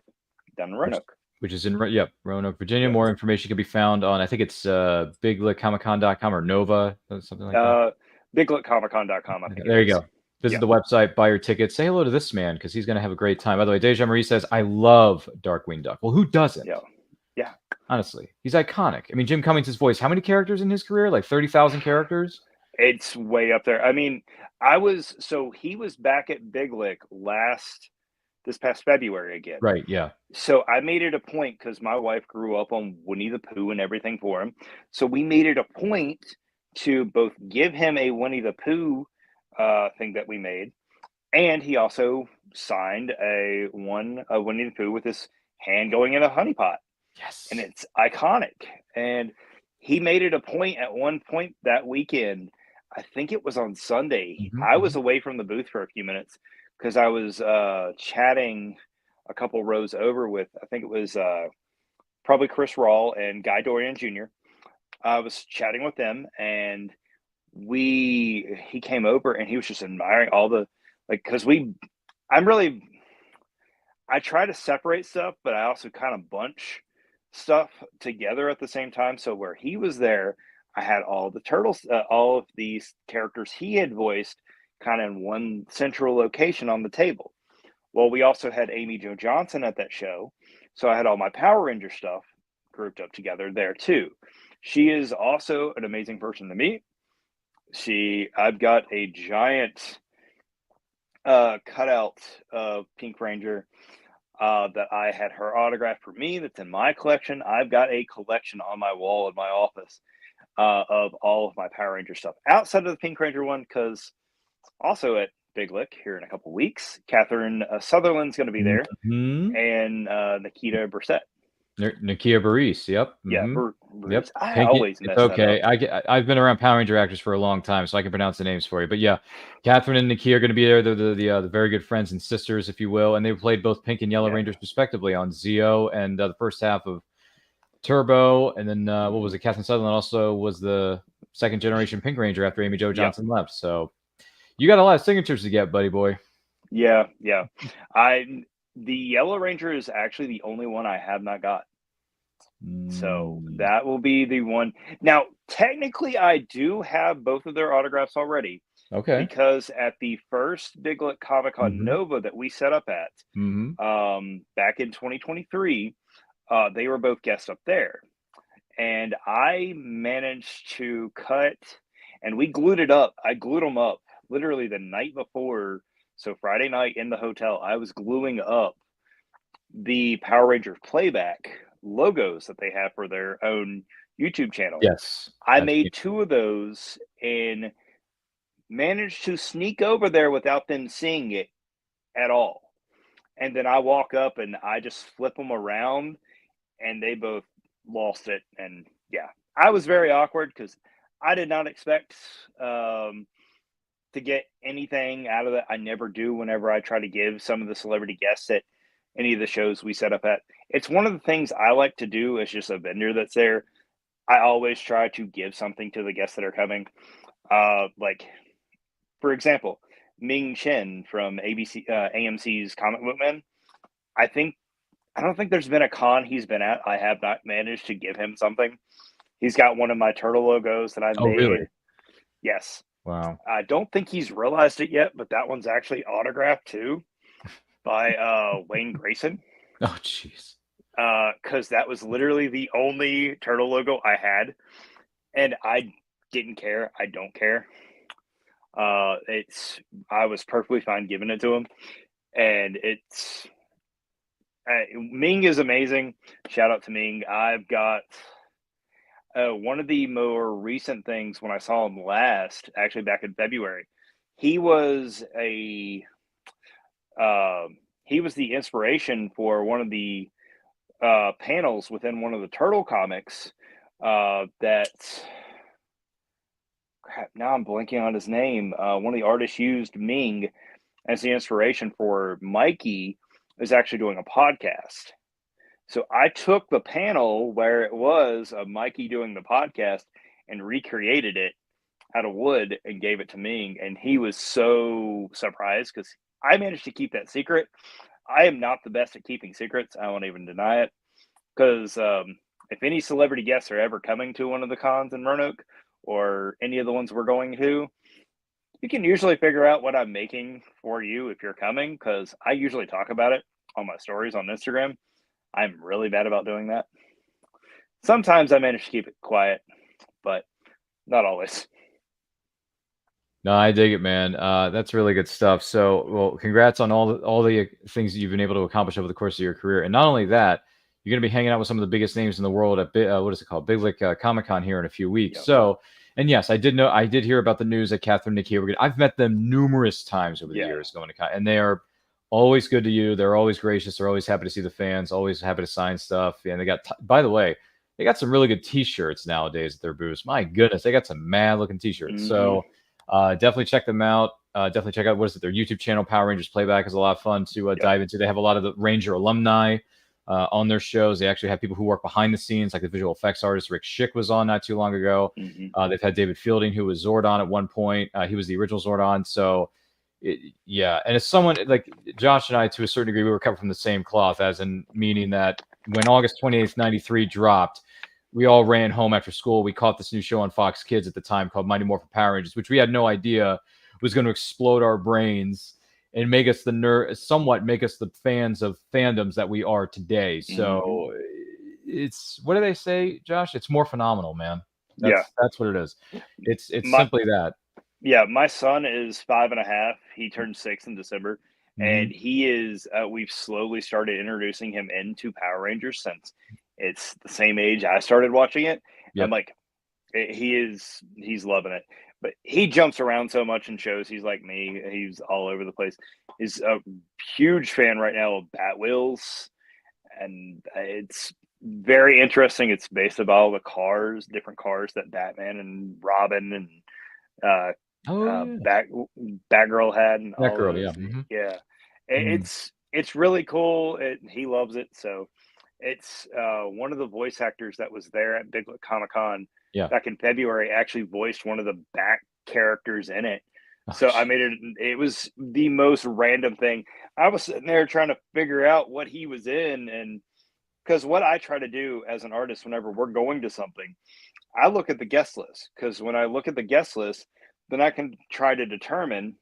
down in Roanoke. which is in Roanoke, Virginia. More information can be found on, I think it's biglickcomiccon.com or Nova, something like that. Biglickcomiccon.com, I think. There you go. Visit the website, buy your tickets, say hello to this man because he's going to have a great time. By the way, Deja Marie says, I love Darkwing Duck. Well, who doesn't? Yeah. Honestly, he's iconic. I mean, Jim Cummings' voice, how many characters in his career? Like 30,000 characters? It's way up there. I mean, he was back at Big Lick this past February again. Right, yeah. So I made it a point because my wife grew up on Winnie the Pooh and everything for him. So we made it a point to both give him a Winnie the Pooh thing that we made, and he also signed a Winnie the Pooh with his hand going in a honey pot. Yes. And it's iconic. And he made it a point at one point that weekend. I think it was on Sunday. I was away from the booth for a few minutes because I was chatting a couple rows over with, I think it was probably Chris Rawl and Guy Dorian Jr. I was chatting with them, and he came over and he was just admiring all the, like, because I try to separate stuff, but I also kind of bunch stuff together at the same time. So where he was there, I had all the turtles, all of these characters he had voiced kind of in one central location on the table. Well, we also had Amy Jo Johnson at that show. So I had all my Power Ranger stuff grouped up together there too. She is also an amazing person to meet. I've got a giant cutout of Pink Ranger that I had her autograph for me that's in my collection. I've got a collection on my wall in my office of all of my Power Ranger stuff outside of the Pink Ranger one, because also at Big Lick here in a couple weeks, Catherine Sutherland's going to be there, and Nikita Brissett. Nakia Burris, yep. Yeah, Yep. I always mess that up. I've been around Power Ranger actors for a long time, so I can pronounce the names for you. But yeah, Catherine and Nakia are going to be there. They're the very good friends and sisters, if you will, and they played both Pink and Yellow Rangers respectively on Zeo and the first half of Turbo. And then what was it? Catherine Sutherland also was the second generation Pink Ranger after Amy Jo Johnson left. So you got a lot of signatures to get, buddy boy. Yeah. The Yellow Ranger is actually the only one I have not got. So that will be the one. Now, technically, I do have both of their autographs already. Okay. Because at the first Big Lick Comic-Con Nova that we set up at back in 2023, they were both guests up there. And I managed to cut, and we glued it up. I glued them up literally the night before. So Friday night in the hotel, I was gluing up the Power Rangers playback logos that they have for their own YouTube channel. Yes. I made 2 of those and managed to sneak over there without them seeing it at all. And then I walk up and I just flip them around and they both lost it. And yeah, I was very awkward because I did not expect to get anything out of it. I never do whenever I try to give some of the celebrity guests at any of the shows we set up at. It's one of the things I like to do as just a vendor that's there. I always try to give something to the guests that are coming. Like, for example, Ming Chen from AMC's Comic Book Man. I don't think there's been a con he's been at I have not managed to give him something. He's got one of my turtle logos that I made. Really? Yes. Wow. I don't think he's realized it yet, but that one's actually autographed too by Wayne Grayson. Oh, jeez. Because that was literally the only turtle logo I had, and I didn't care. I don't care. I was perfectly fine giving it to him, and Ming is amazing. Shout out to Ming. I've got one of the more recent things when I saw him last, actually back in February. He was the inspiration for one of the panels within one of the Turtle comics now I'm blanking on his name. One of the artists used Ming as the inspiration for Mikey is actually doing a podcast. So I took the panel where it was of Mikey doing the podcast and recreated it out of wood and gave it to Ming. And he was so surprised because I managed to keep that secret. I am not the best at keeping secrets. I won't even deny it. because if any celebrity guests are ever coming to one of the cons in Roanoke or any of the ones we're going to, you can usually figure out what I'm making for you if you're coming, because I usually talk about it on my stories on Instagram. I'm really bad about doing that. Sometimes I manage to keep it quiet, but not always. No, I dig it, man. That's really good stuff. So, well, congrats on all the things that you've been able to accomplish over the course of your career. And not only that, you're going to be hanging out with some of the biggest names in the world at what is it called, Big Lick Comic Con here in a few weeks. Yep. So, and yes, I did hear about the news that Catherine and Nikki. I've met them numerous times over the years going to con, and they are always good to you. They're always gracious. They're always happy to see the fans. Always happy to sign stuff. And they got, by the way, they got some really good T-shirts nowadays at their booths. My goodness, they got some mad looking T-shirts. Mm-hmm. So. Definitely check them out. Definitely check out their YouTube channel. Power Rangers Playback is a lot of fun to dive into. They have a lot of the Ranger alumni on their shows. They actually have people who work behind the scenes, like the visual effects artist Rick Schick was on not too long ago. Mm-hmm. They've had David Fielding, who was Zordon at one point. He was the original Zordon. So, and as someone like Josh and I, to a certain degree, we were cut from the same cloth, as in meaning that when August 28th, 93 dropped, we all ran home after school. We caught this new show on Fox Kids at the time called Mighty Morphin Power Rangers, which we had no idea was going to explode our brains and make us somewhat make us the fans of fandoms that we are today. So it's, what do they say, Josh? It's more phenomenal, man. That's what it is. It's simply that. Yeah, my son is 5.5. He turned 6 in December, and he is. We've slowly started introducing him into Power Rangers since it's the same age I started watching it. Yep. I'm like, he's loving it. But he jumps around so much in shows. He's like me. He's all over the place. He's a huge fan right now of Bat Wheels, and it's very interesting. It's based about all the cars, different cars that Batman and Robin and Batgirl had, and Batgirl, It's really cool. He loves it. So it's one of the voice actors that was there at Big Lick Comic Con back in February actually voiced one of the Bat characters in it. So I made it. It was the most random thing. I was sitting there trying to figure out what he was in, and because what I try to do as an artist whenever we're going to something, I look at the guest list, because when I look at the guest list, then I can try to determine,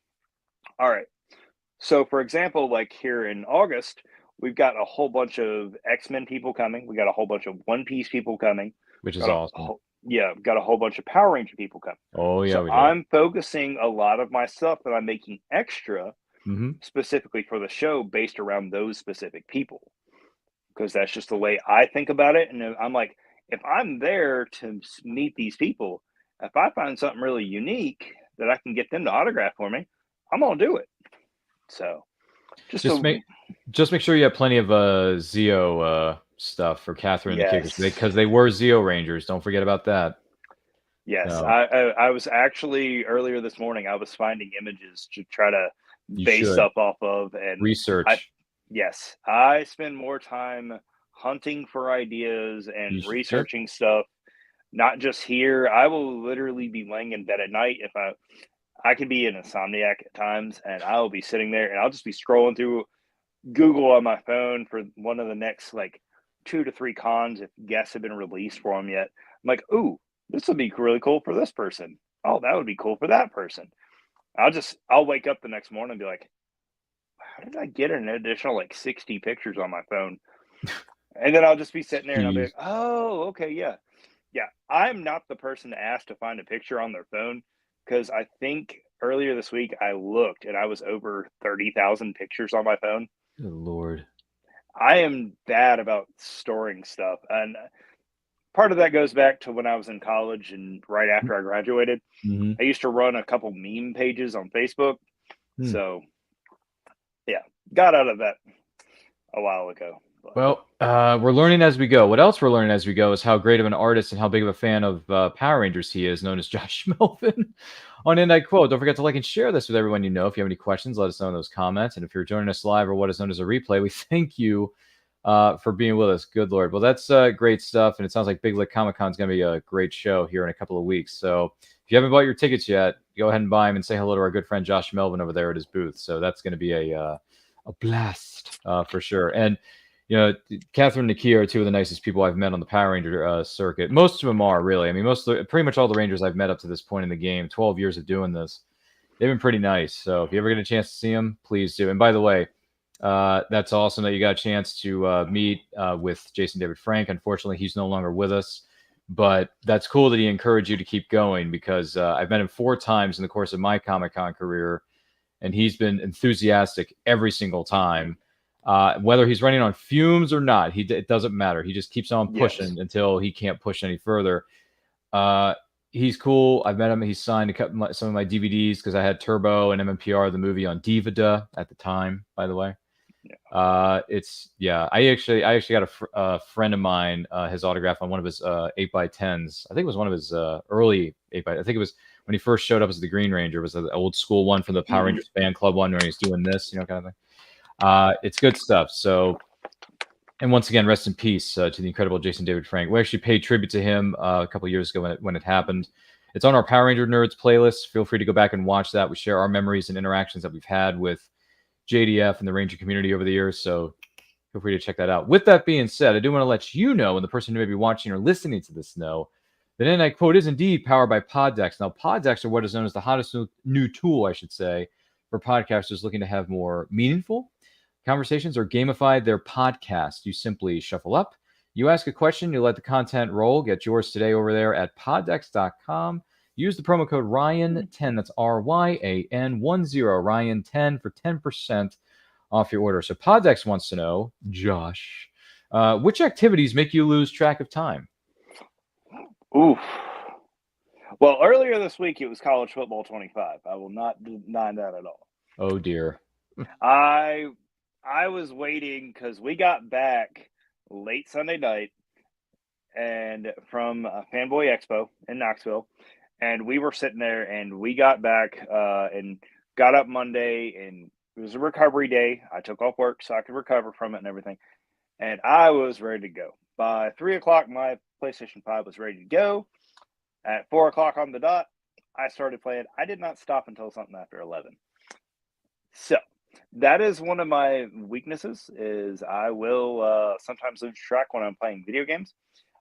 all right, so for example, like here in August, we've got a whole bunch of X-Men people coming. We got a whole bunch of One Piece people coming. Which is awesome. Got a whole bunch of Power Ranger people coming. Oh, yeah. So I'm focusing a lot of my stuff that I'm making extra specifically for the show based around those specific people, because that's just the way I think about it. And I'm like, if I'm there to meet these people, if I find something really unique that I can get them to autograph for me, I'm going to do it. So just make sure you have plenty of Zeo stuff for Catherine and the Kickers, because they were Zeo Rangers. Don't forget about that. Yes, no. I was actually earlier this morning. I was finding images to try to base stuff off of and research. I spend more time hunting for ideas and researching stuff. Not just here. I will literally be laying in bed at night if I can be an insomniac at times, and I'll be sitting there and I'll just be scrolling through Google on my phone for one of the next like 2 to 3 cons if guests have been released for them yet. I'm like, ooh, this would be really cool for this person. Oh, that would be cool for that person. I'll wake up the next morning and be like, how did I get an additional like 60 pictures on my phone? And then I'll just be sitting there and I'll be like, oh, okay, yeah. Yeah, I'm not the person to ask to find a picture on their phone, because I think earlier this week I looked and I was over 30,000 pictures on my phone. Good Lord. I am bad about storing stuff. And part of that goes back to when I was in college and right after I graduated. I used to run a couple meme pages on Facebook. So, yeah, got out of that a while ago. Well, we're learning as we go. What else we're learning as we go is how great of an artist and how big of a fan of Power Rangers he is, known as Josh Melvin on And I Quote. Don't forget to like and share this with everyone you know. If you have any questions, let us know in those comments. And if you're joining us live or what is known as a replay, we thank you for being with us. Good Lord. Well, that's great stuff. And it sounds like Big Lick Comic Con is going to be a great show here in a couple of weeks. So if you haven't bought your tickets yet, go ahead and buy them and say hello to our good friend Josh Melvin over there at his booth. So that's going to be a blast for sure. And you know, Catherine and Nakia are two of the nicest people I've met on the Power Ranger circuit. Most of them are, really. I mean, pretty much all the Rangers I've met up to this point in the game, 12 years of doing this, they've been pretty nice. So if you ever get a chance to see them, please do. And by the way, that's awesome that you got a chance to meet with Jason David Frank. Unfortunately, he's no longer with us. But that's cool that he encouraged you to keep going, because I've met him 4 times in the course of my Comic-Con career, and he's been enthusiastic every single time. Whether he's running on fumes or not, it doesn't matter. He just keeps on pushing until he can't push any further. He's cool. I've met him. He's signed some of my DVDs because I had Turbo and MMPR, the movie, on DVD at the time, by the way. I actually got a friend of mine his autograph on one of his 8x10s. I think it was one of his early 8x. I think it was when he first showed up as the Green Ranger. It was an old school one from the Power Rangers fan club one where he's doing this, kind of thing. It's good stuff. So, and once again, rest in peace to the incredible Jason David Frank. We actually paid tribute to him a couple of years ago when it happened. It's on our Power Ranger Nerds playlist. Feel free to go back and watch that. We share our memories and interactions that we've had with JDF and the Ranger community over the years, so feel free to check that out. With that being said, I do want to let you know, and the person who may be watching or listening to this know, that End I Quote is indeed powered by Poddex. Now, Poddex are what is known as the hottest new tool, I should say, for podcasters looking to have more meaningful conversations or gamify their podcast. You simply shuffle up, you ask a question, you let the content roll. Get yours today over there at poddex.com. Use the promo code Ryan10, that's RYAN10, Ryan10 for 10% off your order. So Poddex wants to know, Josh, which activities make you lose track of time? Oof. Well, earlier this week, it was college football 25. I will not deny that at all. Oh, dear. I was waiting because we got back late Sunday night and from Fanboy Expo in Knoxville. And we were sitting there, and we got back and got up Monday, and it was a recovery day. I took off work so I could recover from it and everything. And I was ready to go. By 3 o'clock, my PlayStation 5 was ready to go. At 4 o'clock on the dot, I started playing. I did not stop until something after 11. So that is one of my weaknesses, is I will sometimes lose track when I'm playing video games.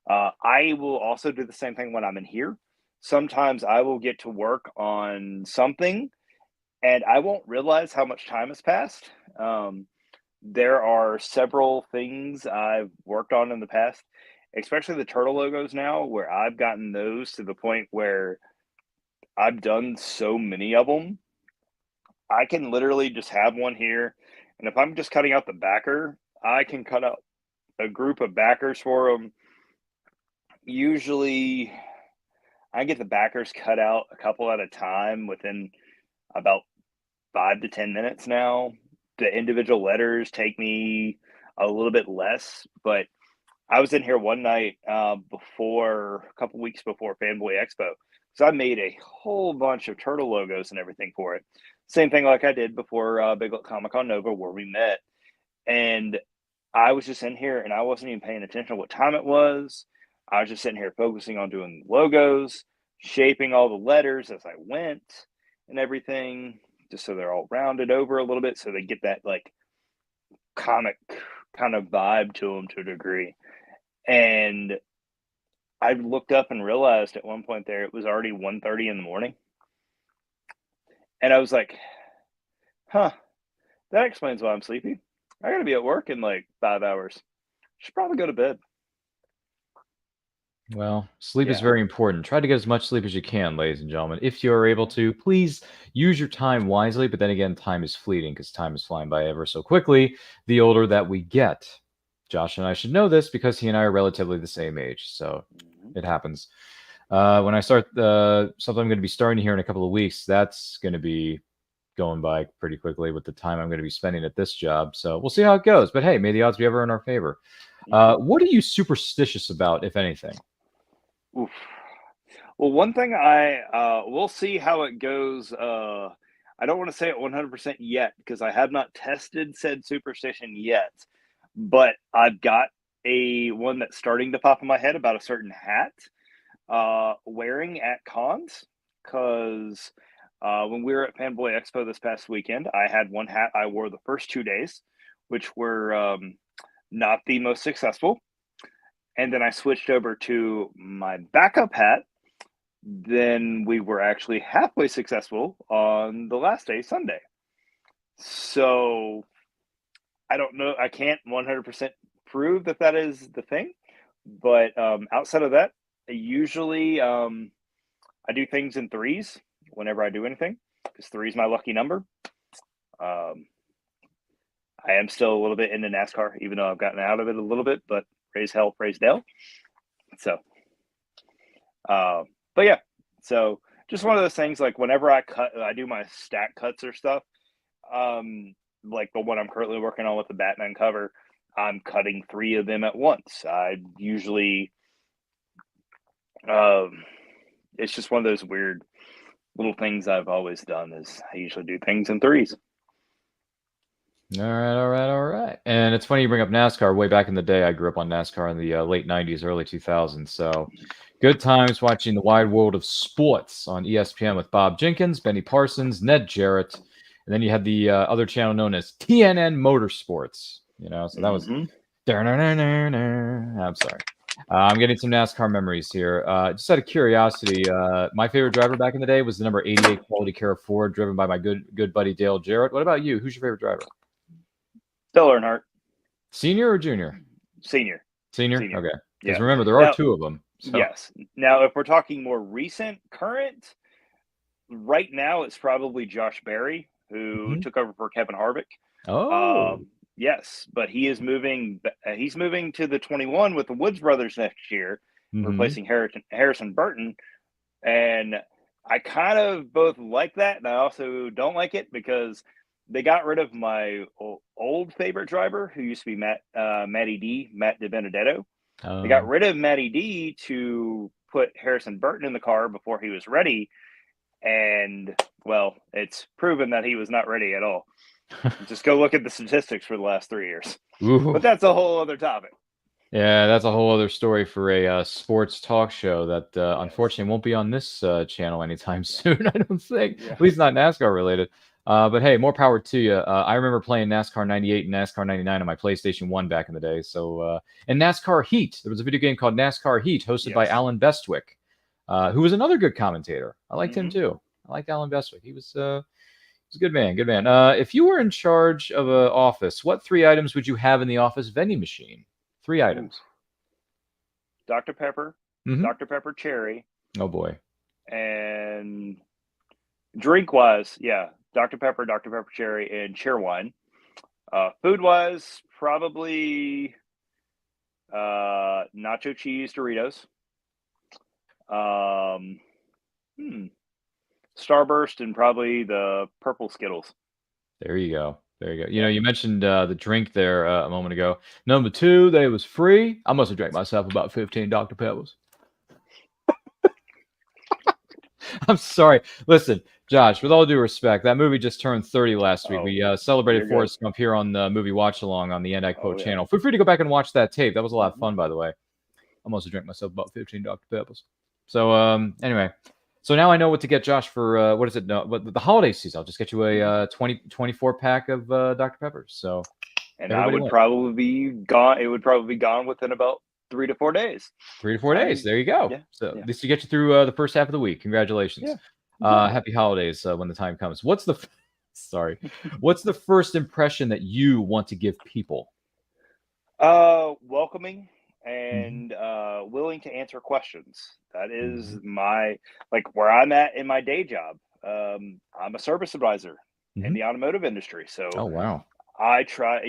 I will also do the same thing when I'm in here. Sometimes I will get to work on something and I won't realize how much time has passed. There are several things I've worked on in the past, especially the turtle logos now, where I've gotten those to the point where I've done so many of them. I can literally just have one here. And if I'm just cutting out the backer, I can cut out a group of backers for them. Usually I get the backers cut out a couple at a time within about 5 to 10 minutes now. The individual letters take me a little bit less, but I was in here one night a couple weeks before Fanboy Expo. So I made a whole bunch of turtle logos and everything for it. Same thing like I did before Big Comic Con Nova, where we met. And I was just in here and I wasn't even paying attention to what time it was. I was just sitting here focusing on doing logos, shaping all the letters as I went and everything, just so they're all rounded over a little bit so they get that like comic kind of vibe to them to a degree. And I looked up and realized at one point there it was already 1:30 in the morning. And I was like, that explains why I'm sleepy. I gotta be at work in like 5 hours. Should probably go to bed. Well, sleep is very important. Try to get as much sleep as you can, ladies and gentlemen. If you're able to, please use your time wisely. But then again, time is fleeting because time is flying by ever so quickly the older that we get. Josh and I should know this because he and I are relatively the same age. So it happens. When I start something I'm going to be starting here in a couple of weeks, that's going to be going by pretty quickly with the time I'm going to be spending at this job. So we'll see how it goes. But hey, may the odds be ever in our favor. What are you superstitious about, if anything? Oof. Well, one thing we'll see how it goes. I don't want to say it 100% yet because I have not tested said superstition yet, but I've got one that's starting to pop in my head about a certain hat wearing at cons, because when we were at Fanboy Expo this past weekend, I had one hat I wore the first 2 days, which were not the most successful. And then I switched over to my backup hat. Then we were actually halfway successful on the last day, Sunday. So I don't know. I can't 100% prove that is the thing. But outside of that, usually I do things in threes whenever I do anything, because three is my lucky number. I am still a little bit into NASCAR, even though I've gotten out of it a little bit, but praise hell, praise Dale. So, but yeah, so just one of those things, like whenever I do my stack cuts or stuff, like the one I'm currently working on with the Batman cover, I'm cutting 3 of them at once. I usually, it's just one of those weird little things I've always done is I usually do things in threes. All right. And it's funny you bring up NASCAR. Way back in the day, I grew up on NASCAR in the late 90s, early 2000s. So good times watching the wide world of sports on ESPN with Bob Jenkins, Benny Parsons, Ned Jarrett. And then you had the other channel known as TNN Motorsports. So that was... I'm sorry. I'm getting some NASCAR memories here. Just out of curiosity, my favorite driver back in the day was the number 88 Quality Care Ford, driven by my good buddy Dale Jarrett. What about you? Who's your favorite driver? Dale Earnhardt. Senior or junior? Senior. Okay. Because Yeah. remember, there are 2 of them. So. Yes. Now, if we're talking more recent, current, right now it's probably Josh Berry, who took over for Kevin Harvick. Oh. Yes, but he is moving. He's moving to the 21 with the Woods brothers next year, replacing Harrison Burton. And I kind of both like that, and I also don't like it because they got rid of my old favorite driver, who used to be Matt DiBenedetto. They got rid of Matty D to put Harrison Burton in the car before he was ready. And, well, it's proven that he was not ready at all. Just go look at the statistics for the last 3 years. Ooh. But that's a whole other topic. Yeah, that's a whole other story for a sports talk show that unfortunately won't be on this channel anytime soon, I don't think. At least not NASCAR related. But hey, more power to you. I remember playing NASCAR 98 and NASCAR 99 on my PlayStation 1 back in the day. So, and NASCAR Heat. There was a video game called NASCAR Heat hosted by Alan Bestwick, who was another good commentator. I liked him too. I liked Alan Bestwick. He was a good man. Good man. If you were in charge of an office, what 3 items would you have in the office vending machine? 3 items. Dr. Pepper, Dr. Pepper Cherry. Oh, boy. And drink-wise, Dr. Pepper Cherry, and Cheerwine. Food-wise, probably nacho cheese Doritos. Starburst, and probably the purple Skittles. There you go. You mentioned the drink there a moment ago. Number 2, they was free. I must have drank myself about 15 Dr. Peppers. I'm sorry. Listen, Josh, with all due respect, that movie just turned 30 last week. We celebrated Forrest Gump here on the Movie Watch Along on the And I Quote channel. Feel free to go back and watch that tape. That was a lot of fun, by the way. I must have drank myself about 15 Dr. Peppers. So, anyway. So now I know what to get Josh for, what is it? No, but the holiday season. I'll just get you a 24 pack of Dr. Peppers. So, and I would probably be gone. It would probably be gone within about 3 to 4 days. 3 to 4 days. There you go. So at least to get you through the first half of the week. Congratulations. Happy holidays when the time comes. What's the first impression that you want to give people? Welcoming and willing to answer questions. That is where I'm at in my day job. I'm a service advisor in the automotive industry. So, oh, wow. I try,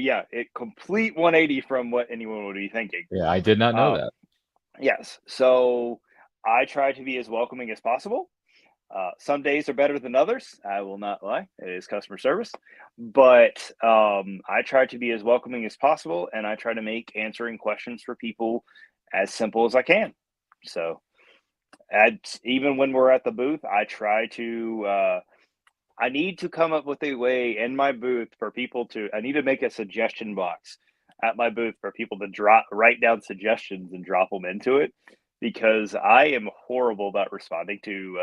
complete 180 from what anyone would be thinking. Yeah, I did not know that. Yes. So I try to be as welcoming as possible. Some days are better than others. I will not lie. It is customer service. But I try to be as welcoming as possible, and I try to make answering questions for people as simple as I can. So even when we're at the booth, I try to I need to come up with a way in my booth for people I need to make a suggestion box at my booth for people to write down suggestions and drop them into it, because I am horrible about responding to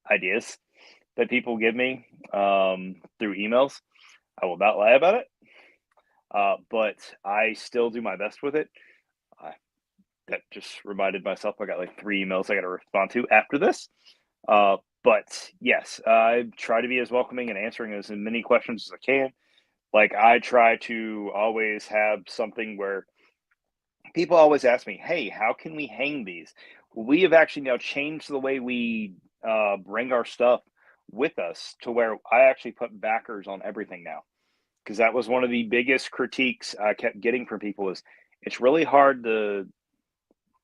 ideas that people give me through emails. I will not lie about it. but I still do my best with it. That just reminded myself I got like 3 emails I got to respond to after this. But yes, I try to be as welcoming and answering as many questions as I can. Like I try to always have something where people always ask me, "Hey, how can we hang these?" We have actually now changed the way we bring our stuff with us to where I actually put backers on everything now, because that was one of the biggest critiques I kept getting from people is it's really hard to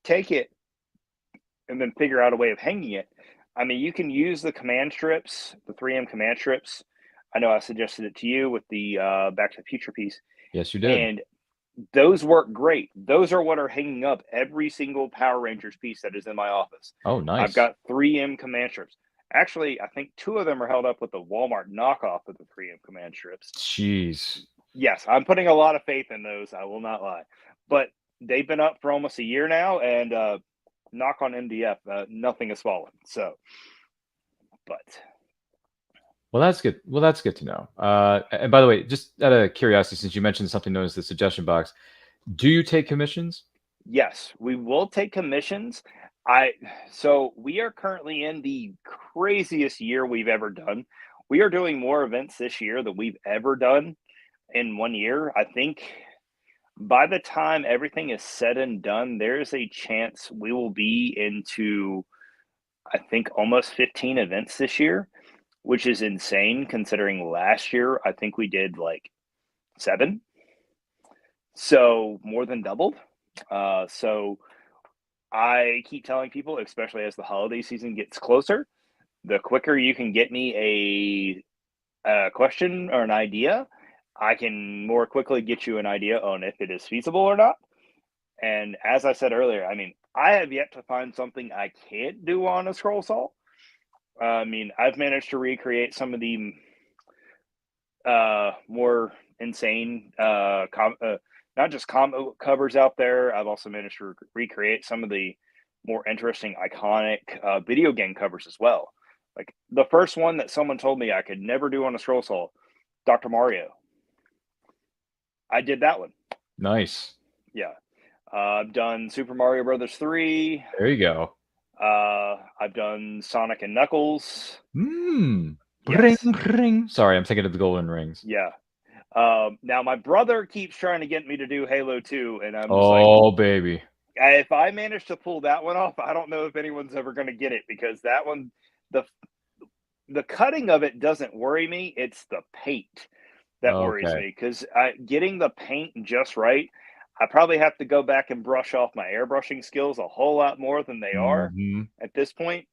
take it and then figure out a way of hanging it. I mean, you can use the command strips, the 3M command strips. I know I suggested it to you with the Back to the Future piece, Yes, you did. and those work great. Those are what are hanging up every single Power Rangers piece that is in my office. Oh, I've nice. got 3M command strips. Actually, I think 2 of them are held up with the Walmart knockoff of the 3M command strips. Jeez. Yes, I'm putting a lot of faith in those. I will not lie. But they've been up for almost a year now, and knock on MDF, nothing has fallen. So, but Well, that's good. Well, that's good to know. And by the way, just out of curiosity, since you mentioned something known as the suggestion box, do you take commissions? yes, we will take commissions. So we are currently in the craziest year we've ever done. We are doing more events this year than we've ever done in 1 year. I think by the time everything is said and done, there is a chance we will be into, I think, almost 15 events this year, which is insane considering last year I think we did like 7. So more than doubled. So I keep telling people, especially as the holiday season gets closer, the quicker you can get me a question or an idea, I can more quickly get you an idea on if it is feasible or not. And as I said earlier, I mean, I have yet to find something I can't do on a scroll saw. I mean, I've managed to recreate some of the more insane not just comic covers out there. I've also managed to recreate some of the more interesting, iconic video game covers as well. Like the first one that someone told me I could never do on a scroll saw, Dr. Mario. I did that one. Nice. Yeah. I've done Super Mario Brothers 3. There you go. I've done Sonic and Knuckles. Ring, Yes. ring. Sorry, I'm thinking of the golden rings. Yeah. Now my brother keeps trying to get me to do Halo 2, and I'm just Oh, baby. if I manage to pull that one off, I don't know if anyone's ever going to get it, because that one, the cutting of it doesn't worry me. It's the paint that worries Okay. me, because getting the paint just right, I probably have to go back and brush off my airbrushing skills a whole lot more than they are Mhm. at this point.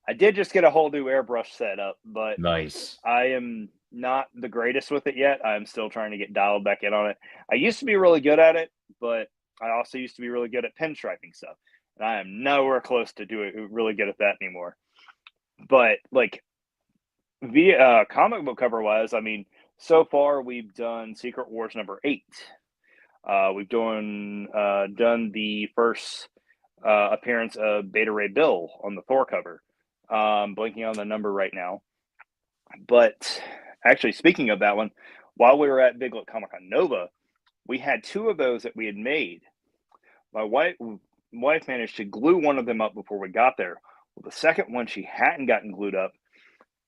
I did just get a whole new airbrush set up, but Nice. I am not the greatest with it yet. I'm still trying to get dialed back in on it. I used to be really good at it, but I also used to be really good at pinstriping stuff. And I am nowhere close to doing really good at that anymore. But like via comic book cover wise, I mean, so far we've done Secret Wars number 8. We've done the first appearance of Beta Ray Bill on the Thor cover. Blinking on the number right now. But actually, speaking of that one, while we were at Big Look Comic Con Nova, we had 2 of those that we had made. My wife managed to glue one of them up before we got there. Well, the second one she hadn't gotten glued up.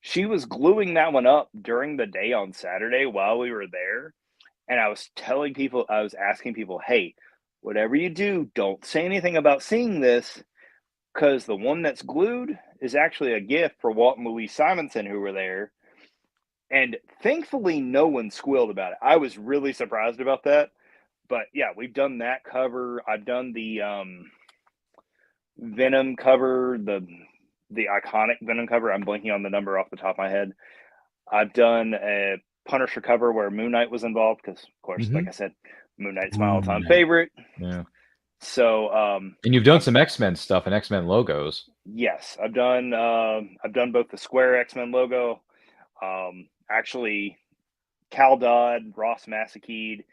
She was gluing that one up during the day on Saturday while we were there. And I was asking people, hey, whatever you do, don't say anything about seeing this, because the one that's glued is actually a gift for Walt and Louise Simonson, who were there. And thankfully, no one squealed about it. I was really surprised about that. But yeah, we've done that cover. I've done the Venom cover, the iconic Venom cover. I'm blanking on the number off the top of my head. I've done a Punisher cover where Moon Knight was involved, because, of course, like I said, Moon Knight's my all-time favorite. Yeah. So, and you've done some X-Men stuff and X-Men logos. Yes, I've done both the Square X-Men logo. Actually, Cal Dodd, Ross Massakeed,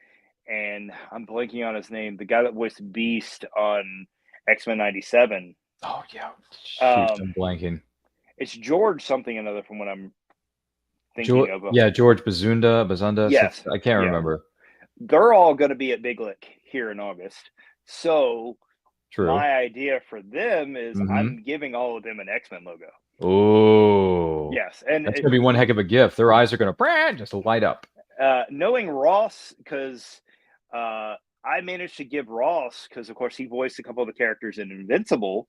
and I'm blanking on his name, the guy that voiced Beast on X-Men 97. Oh, yeah. Shoot, I'm blanking. It's George something another from what I'm thinking of. Yeah, George Bazunda. Yes. I can't remember. they're all going to be at Big Lick here in August. So True. my idea for them is Mhm. I'm giving all of them an X-Men logo. Oh, Yes, and that's gonna be one heck of a gift. Their eyes are gonna just light up. knowing Ross, because I managed to give Ross, because of course he voiced a couple of the characters in Invincible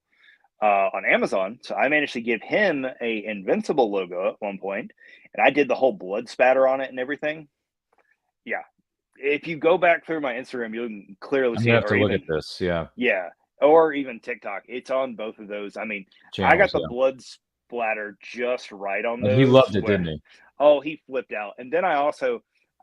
on Amazon, so I managed to give him a Invincible logo at one point, and I did the whole blood spatter on it and everything. Yeah, if you go back through my Instagram, you'll clearly I'm see gonna it, have or to look even at this. Yeah, or even TikTok. It's on both of those. I mean, I got channels. the Yeah, blood splatter just right on and he those. loved it, Where didn't he? oh, he flipped out. And then I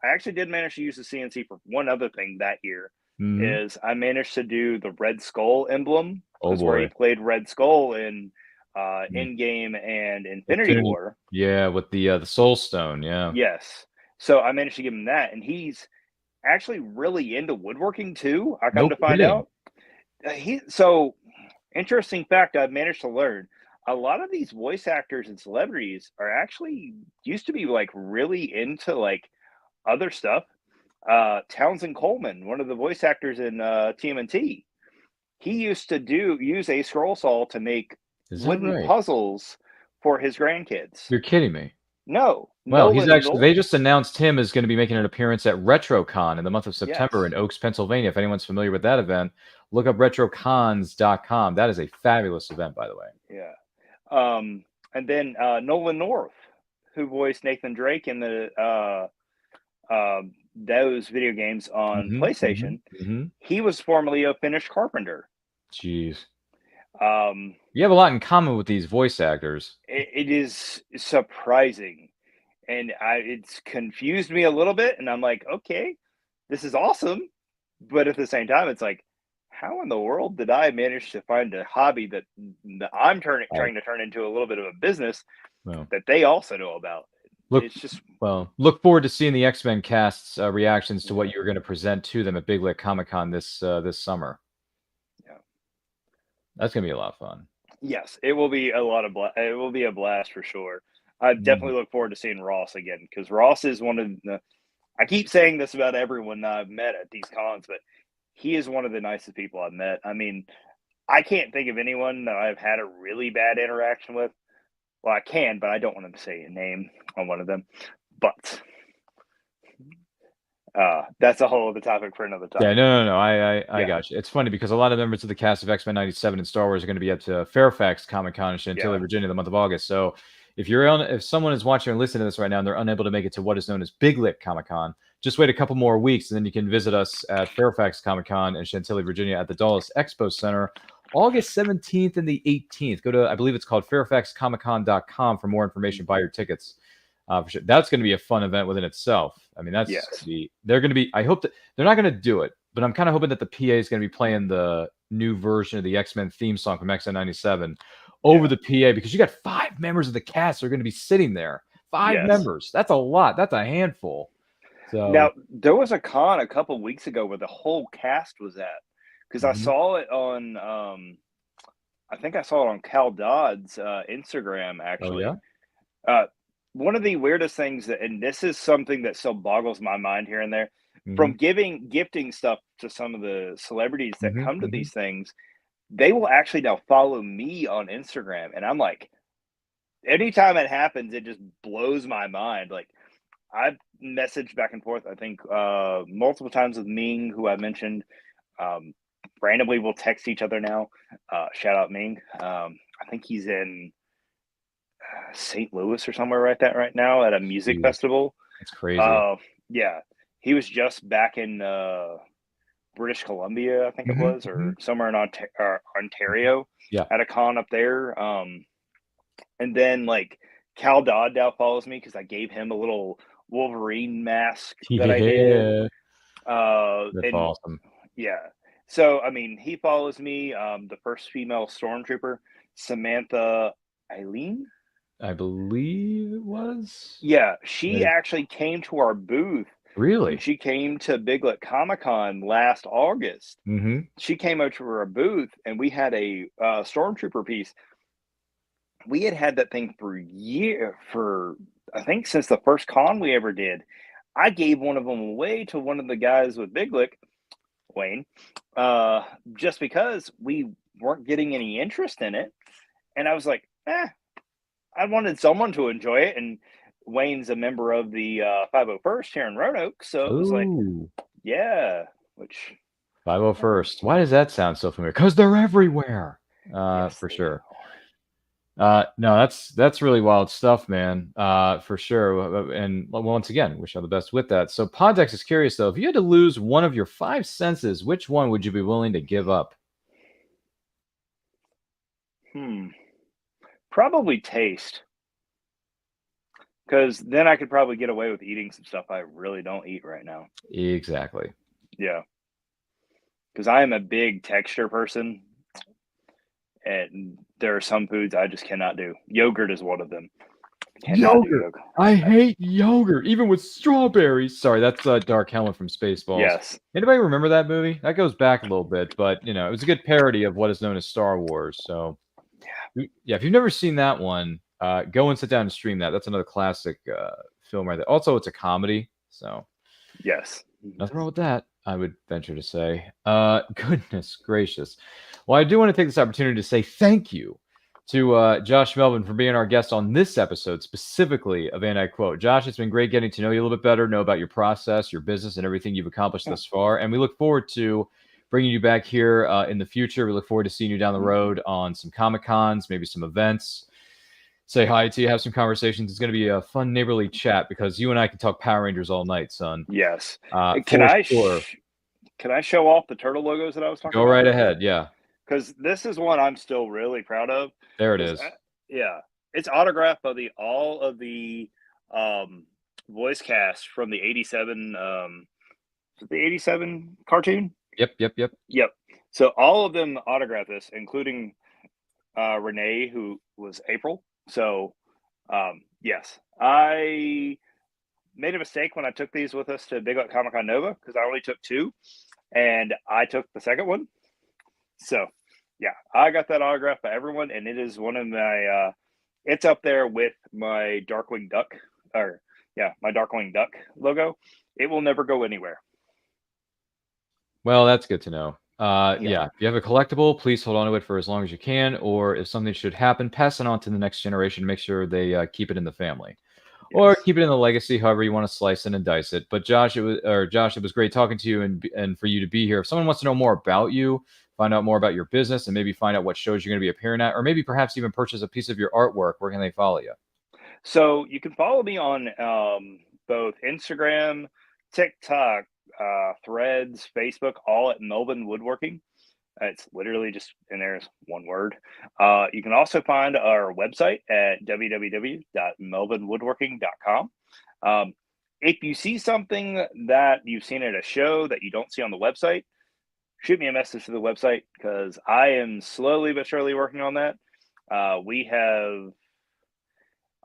actually did manage to use the CNC for one other thing that year. Mhm. Is I managed to do the Red Skull emblem, Oh because where he boy. played Red Skull in Mm. Endgame and Infinity Infinity. War. Yeah, with the Soul Stone. Yeah. Yes. So I managed to give him that, and he's actually really into woodworking too. I come No to find kidding. out. So interesting fact I've managed to learn. A lot of these voice actors and celebrities are actually used to be like really into like other stuff. Townsend Coleman, one of the voice actors in TMNT, he used to use a scroll saw to make Is that wooden right? puzzles for his grandkids. You're kidding me. No, Well, he's Nolan. actually they just announced him as gonna be making an appearance at RetroCon in the month of September Yes, in Oaks, Pennsylvania. If anyone's familiar with that event, look up retrocons.com. That is a fabulous event, by the way. yeah. And then Nolan North, who voiced Nathan Drake in the those video games on Mhm, mhm, PlayStation, mhm. he was formerly a Finnish carpenter. Jeez. Um, You have a lot in common with these voice actors. it is surprising, and it's confused me a little bit. And I'm like, okay, this is awesome, but at the same time, it's like, how in the world did I manage to find a hobby that I'm I trying to turn into a little bit of a business well, that they also know about? look It's just look forward to seeing the X-Men cast's, reactions to what yeah, you're gonna present to them at Big Lit Comic Con this summer. yeah. That's gonna be a lot of fun. Yes, it will be it will be a blast for sure. I Mhm. definitely look forward to seeing Ross again, because Ross is one of the. I keep saying this about everyone I've met at these cons, but he is one of the nicest people I've met. I mean, I can't think of anyone that I've had a really bad interaction with. Well, I can, but I don't want to say a name on one of them. But that's a whole other topic for another Yeah, time. no. I Yeah, got you. It's funny because a lot of members of the cast of X-Men 97 and Star Wars are gonna be at, Fairfax Comic Con in Chantilly, yeah, Virginia, the month of August. So, if someone is watching or listening to this right now and they're unable to make it to what is known as Big Lit Comic Con, just wait a couple more weeks and then you can visit us at Fairfax Comic Con in Chantilly, Virginia at the Dulles Expo Center, August 17th and the 18th. Go to, I believe it's called fairfaxcomiccon.com for more information. Buy your tickets. For sure. That's going to be a fun event within itself. I mean, that's going to yes, be, they're going to be, I hope that they're not going to do it, but I'm kind of hoping that the PA is going to be playing the new version of the X-Men theme song from X-Men 97 over yeah, the PA, because you got 5 members of the cast that are going to be sitting there. Five yes. members. That's a lot. That's a handful. Now, So, there was a con a couple weeks ago where the whole cast was at, because I mhm. saw it on, I think I saw it on Cal Dodd's Instagram, Oh, actually. yeah. Uh, One of the weirdest things that, and this is something that still boggles my mind here and there, Hmm. from gifting stuff to some of the celebrities that Hmm. come to Hmm. these things, they will actually now follow me on Instagram. And I'm like, anytime it happens, it just blows my mind. Like, I've messaged back and forth, I think, multiple times with Ming, who I mentioned. Um, Randomly, we'll text each other now. Shout out Ming. I think he's in St. Louis or somewhere right that right now at a music Jeez, festival. that's crazy. Uh, yeah, he was just back in British Columbia, I think it Hmm. was, Hmm. or somewhere in Ontario Yeah. at a con up there. And then like Cal Dodd now follows me because I gave him a little Wolverine mask that I did. Yeah. That's And awesome. yeah, so I mean, he follows me. The first female stormtrooper, Samantha Eileen. I believe it was. Yeah, she Maybe. actually came to our booth when Really? she came to Big Lit Comic Con last August. Hmm. She came over to our booth, and we had a stormtrooper piece. We had that thing for I think since the first con we ever did. I gave one of them away to one of the guys with Big Lick, Wayne, just because we weren't getting any interest in it. And I was like, I wanted someone to enjoy it. And Wayne's a member of the 501st here in Roanoke. So it was like, Ooh, yeah, which 501st. Why does that sound so familiar? Because they're everywhere. yes, For they sure. are. No, that's really wild stuff, man. For sure. And once again, wish you all the best with that. So Pontex is curious though, if you had to lose one of your 5 senses, which one would you be willing to give up? Probably taste. Because then I could probably get away with eating some stuff I really don't eat right now. Exactly. Yeah. Because I am a big texture person. And there are some foods I just cannot do. Yogurt is one of them. Cannot do yogurt. I hate yogurt, even with strawberries. Sorry, that's Dark Helmet from Spaceballs. Yes. Anybody remember that movie? That goes back a little bit, but it was a good parody of what is known as Star Wars. So, yeah, if you've never seen that one, go and sit down and stream that. That's another classic film right there. Also, it's a comedy, so yes, nothing wrong with that, I would venture to say. Goodness gracious. Well, I do want to take this opportunity to say thank you to Josh Melvin for being our guest on this episode, specifically of And I Quote. Josh, it's been great getting to know you a little bit better, know about your process, your business, and everything you've accomplished thus far. And we look forward to bringing you back here in the future. We look forward to seeing you down the road on some Comic-Cons, maybe some events. Say hi to you, have some conversations. It's going to be a fun neighborly chat because you and I can talk Power Rangers all night, son. Yes. Can I show off the turtle logos that I was talking about? Go right ahead, yeah. Because this is one I'm still really proud of. There it is. Yeah. It's autographed by all of the voice cast from the 87 the 87 cartoon? Yep. Yep. So all of them autographed this, including Renee, who was April. So yes, I made a mistake when I took these with us to Big Up Comic Con Nova because I only took 2 and I took the second one. So yeah, I got that autograph by everyone, and it is one of my it's up there with my Darkwing Duck my Darkwing Duck logo. It will never go anywhere. Well, that's good to know. Yeah, if you have a collectible, please hold on to it for as long as you can, or if something should happen, pass it on to the next generation. Make sure they keep it in the family, or keep it in the legacy, however you want to slice it and dice it. But Josh, it was great talking to you and for you to be here. If someone wants to know more about you, find out more about your business, and maybe find out what shows you're going to be appearing at, or maybe perhaps even purchase a piece of your artwork, where can they follow you? So you can follow me on both Instagram, TikTok, Threads, Facebook, all at Melvin Woodworking. It's literally just in there is one word. You can also find our website at www.melvinwoodworking.com. If you see something that you've seen at a show that you don't see on the website, shoot me a message to the website because I am slowly but surely working on that. We have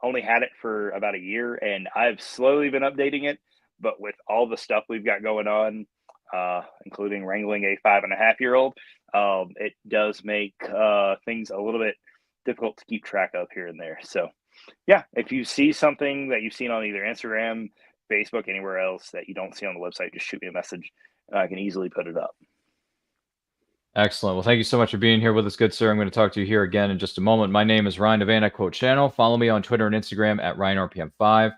only had it for about a year, and I've slowly been updating it. But with all the stuff we've got going on, including wrangling a 5.5-year-old, it does make things a little bit difficult to keep track of here and there. So, yeah, if you see something that you've seen on either Instagram, Facebook, anywhere else that you don't see on the website, just shoot me a message, and I can easily put it up. Excellent. Well, thank you so much for being here with us, good sir. I'm going to talk to you here again in just a moment. My name is Ryan of And I Quote Channel. Follow me on Twitter and Instagram at RyanRPM5.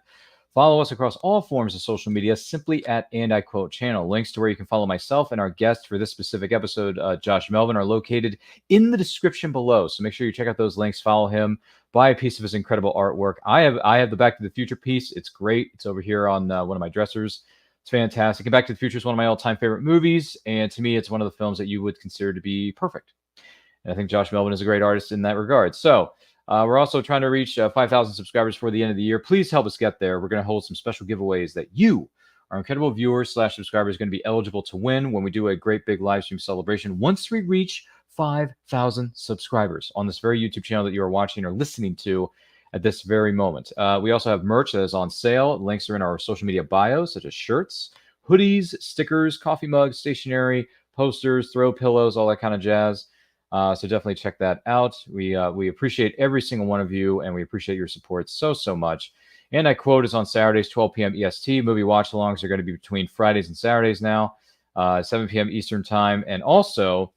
Follow us across all forms of social media simply at And I Quote Channel. Links to where you can follow myself and our guest for this specific episode, Josh Melvin, are located in the description below. So make sure you check out those links, follow him, buy a piece of his incredible artwork. I have the Back to the Future piece. It's great. It's over here on one of my dressers. It's fantastic. And Back to the Future is one of my all-time favorite movies. And to me, it's one of the films that you would consider to be perfect. And I think Josh Melvin is a great artist in that regard. So we're also trying to reach 5,000 subscribers before the end of the year. Please help us get there. We're going to hold some special giveaways that you, our incredible viewers / subscribers, are going to be eligible to win when we do a great big live stream celebration once we reach 5,000 subscribers on this very YouTube channel that you are watching or listening to at this very moment. We also have merch that is on sale. Links are in our social media bios, such as shirts, hoodies, stickers, coffee mugs, stationery, posters, throw pillows, all that kind of jazz. So definitely check that out. We appreciate every single one of you, and we appreciate your support so much. And I Quote is on Saturdays, 12 p.m. EST. Movie watch-alongs are going to be between Fridays and Saturdays now, 7 p.m. Eastern Time. And also,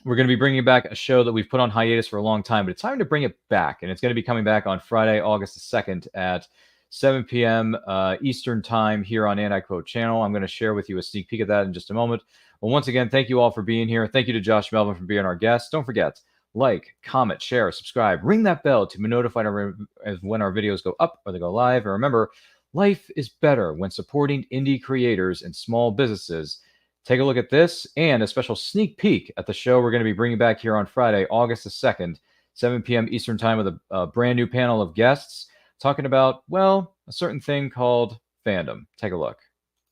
we're going to be bringing back a show that we've put on hiatus for a long time, but it's time to bring it back. And it's going to be coming back on Friday, August the 2nd at 7 p.m. Eastern Time here on And I Quote channel. I'm going to share with you a sneak peek of that in just a moment. Well, once again, thank you all for being here. Thank you to Josh Melvin for being our guest. Don't forget, like, comment, share, subscribe, ring that bell to be notified when our videos go up or they go live. And remember, life is better when supporting indie creators and small businesses. Take a look at this and a special sneak peek at the show we're going to be bringing back here on Friday, August the 2nd, 7 p.m. Eastern Time with a brand new panel of guests talking about, well, a certain thing called fandom. Take a look.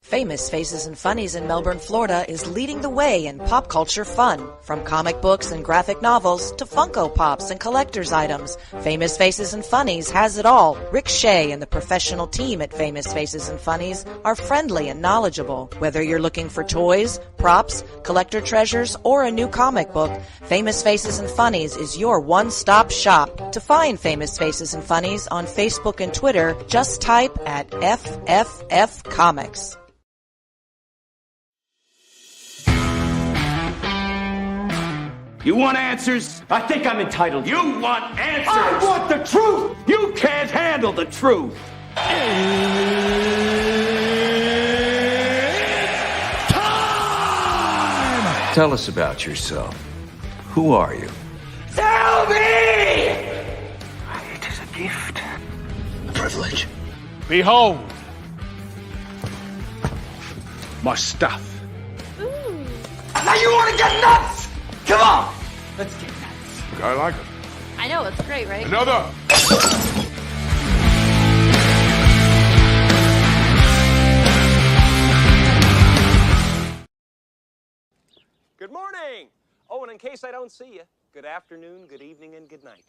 Famous Faces and Funnies in Melbourne, Florida is leading the way in pop culture fun. From comic books and graphic novels to Funko Pops and collector's items, Famous Faces and Funnies has it all. Rick Shea and the professional team at Famous Faces and Funnies are friendly and knowledgeable. Whether you're looking for toys, props, collector treasures, or a new comic book, Famous Faces and Funnies is your one-stop shop. To find Famous Faces and Funnies on Facebook and Twitter, just type at FFF Comics. You want answers? I think I'm entitled. You want answers? I want the truth! You can't handle the truth. It's time! Tell us about yourself. Who are you? Tell me! It is a gift. A privilege. Behold. My stuff. Now you want to get nuts? Come on! Let's get nuts. I like it. I know, it's great, right? Another. Good morning! Oh, and in case I don't see you, good afternoon, good evening, and good night.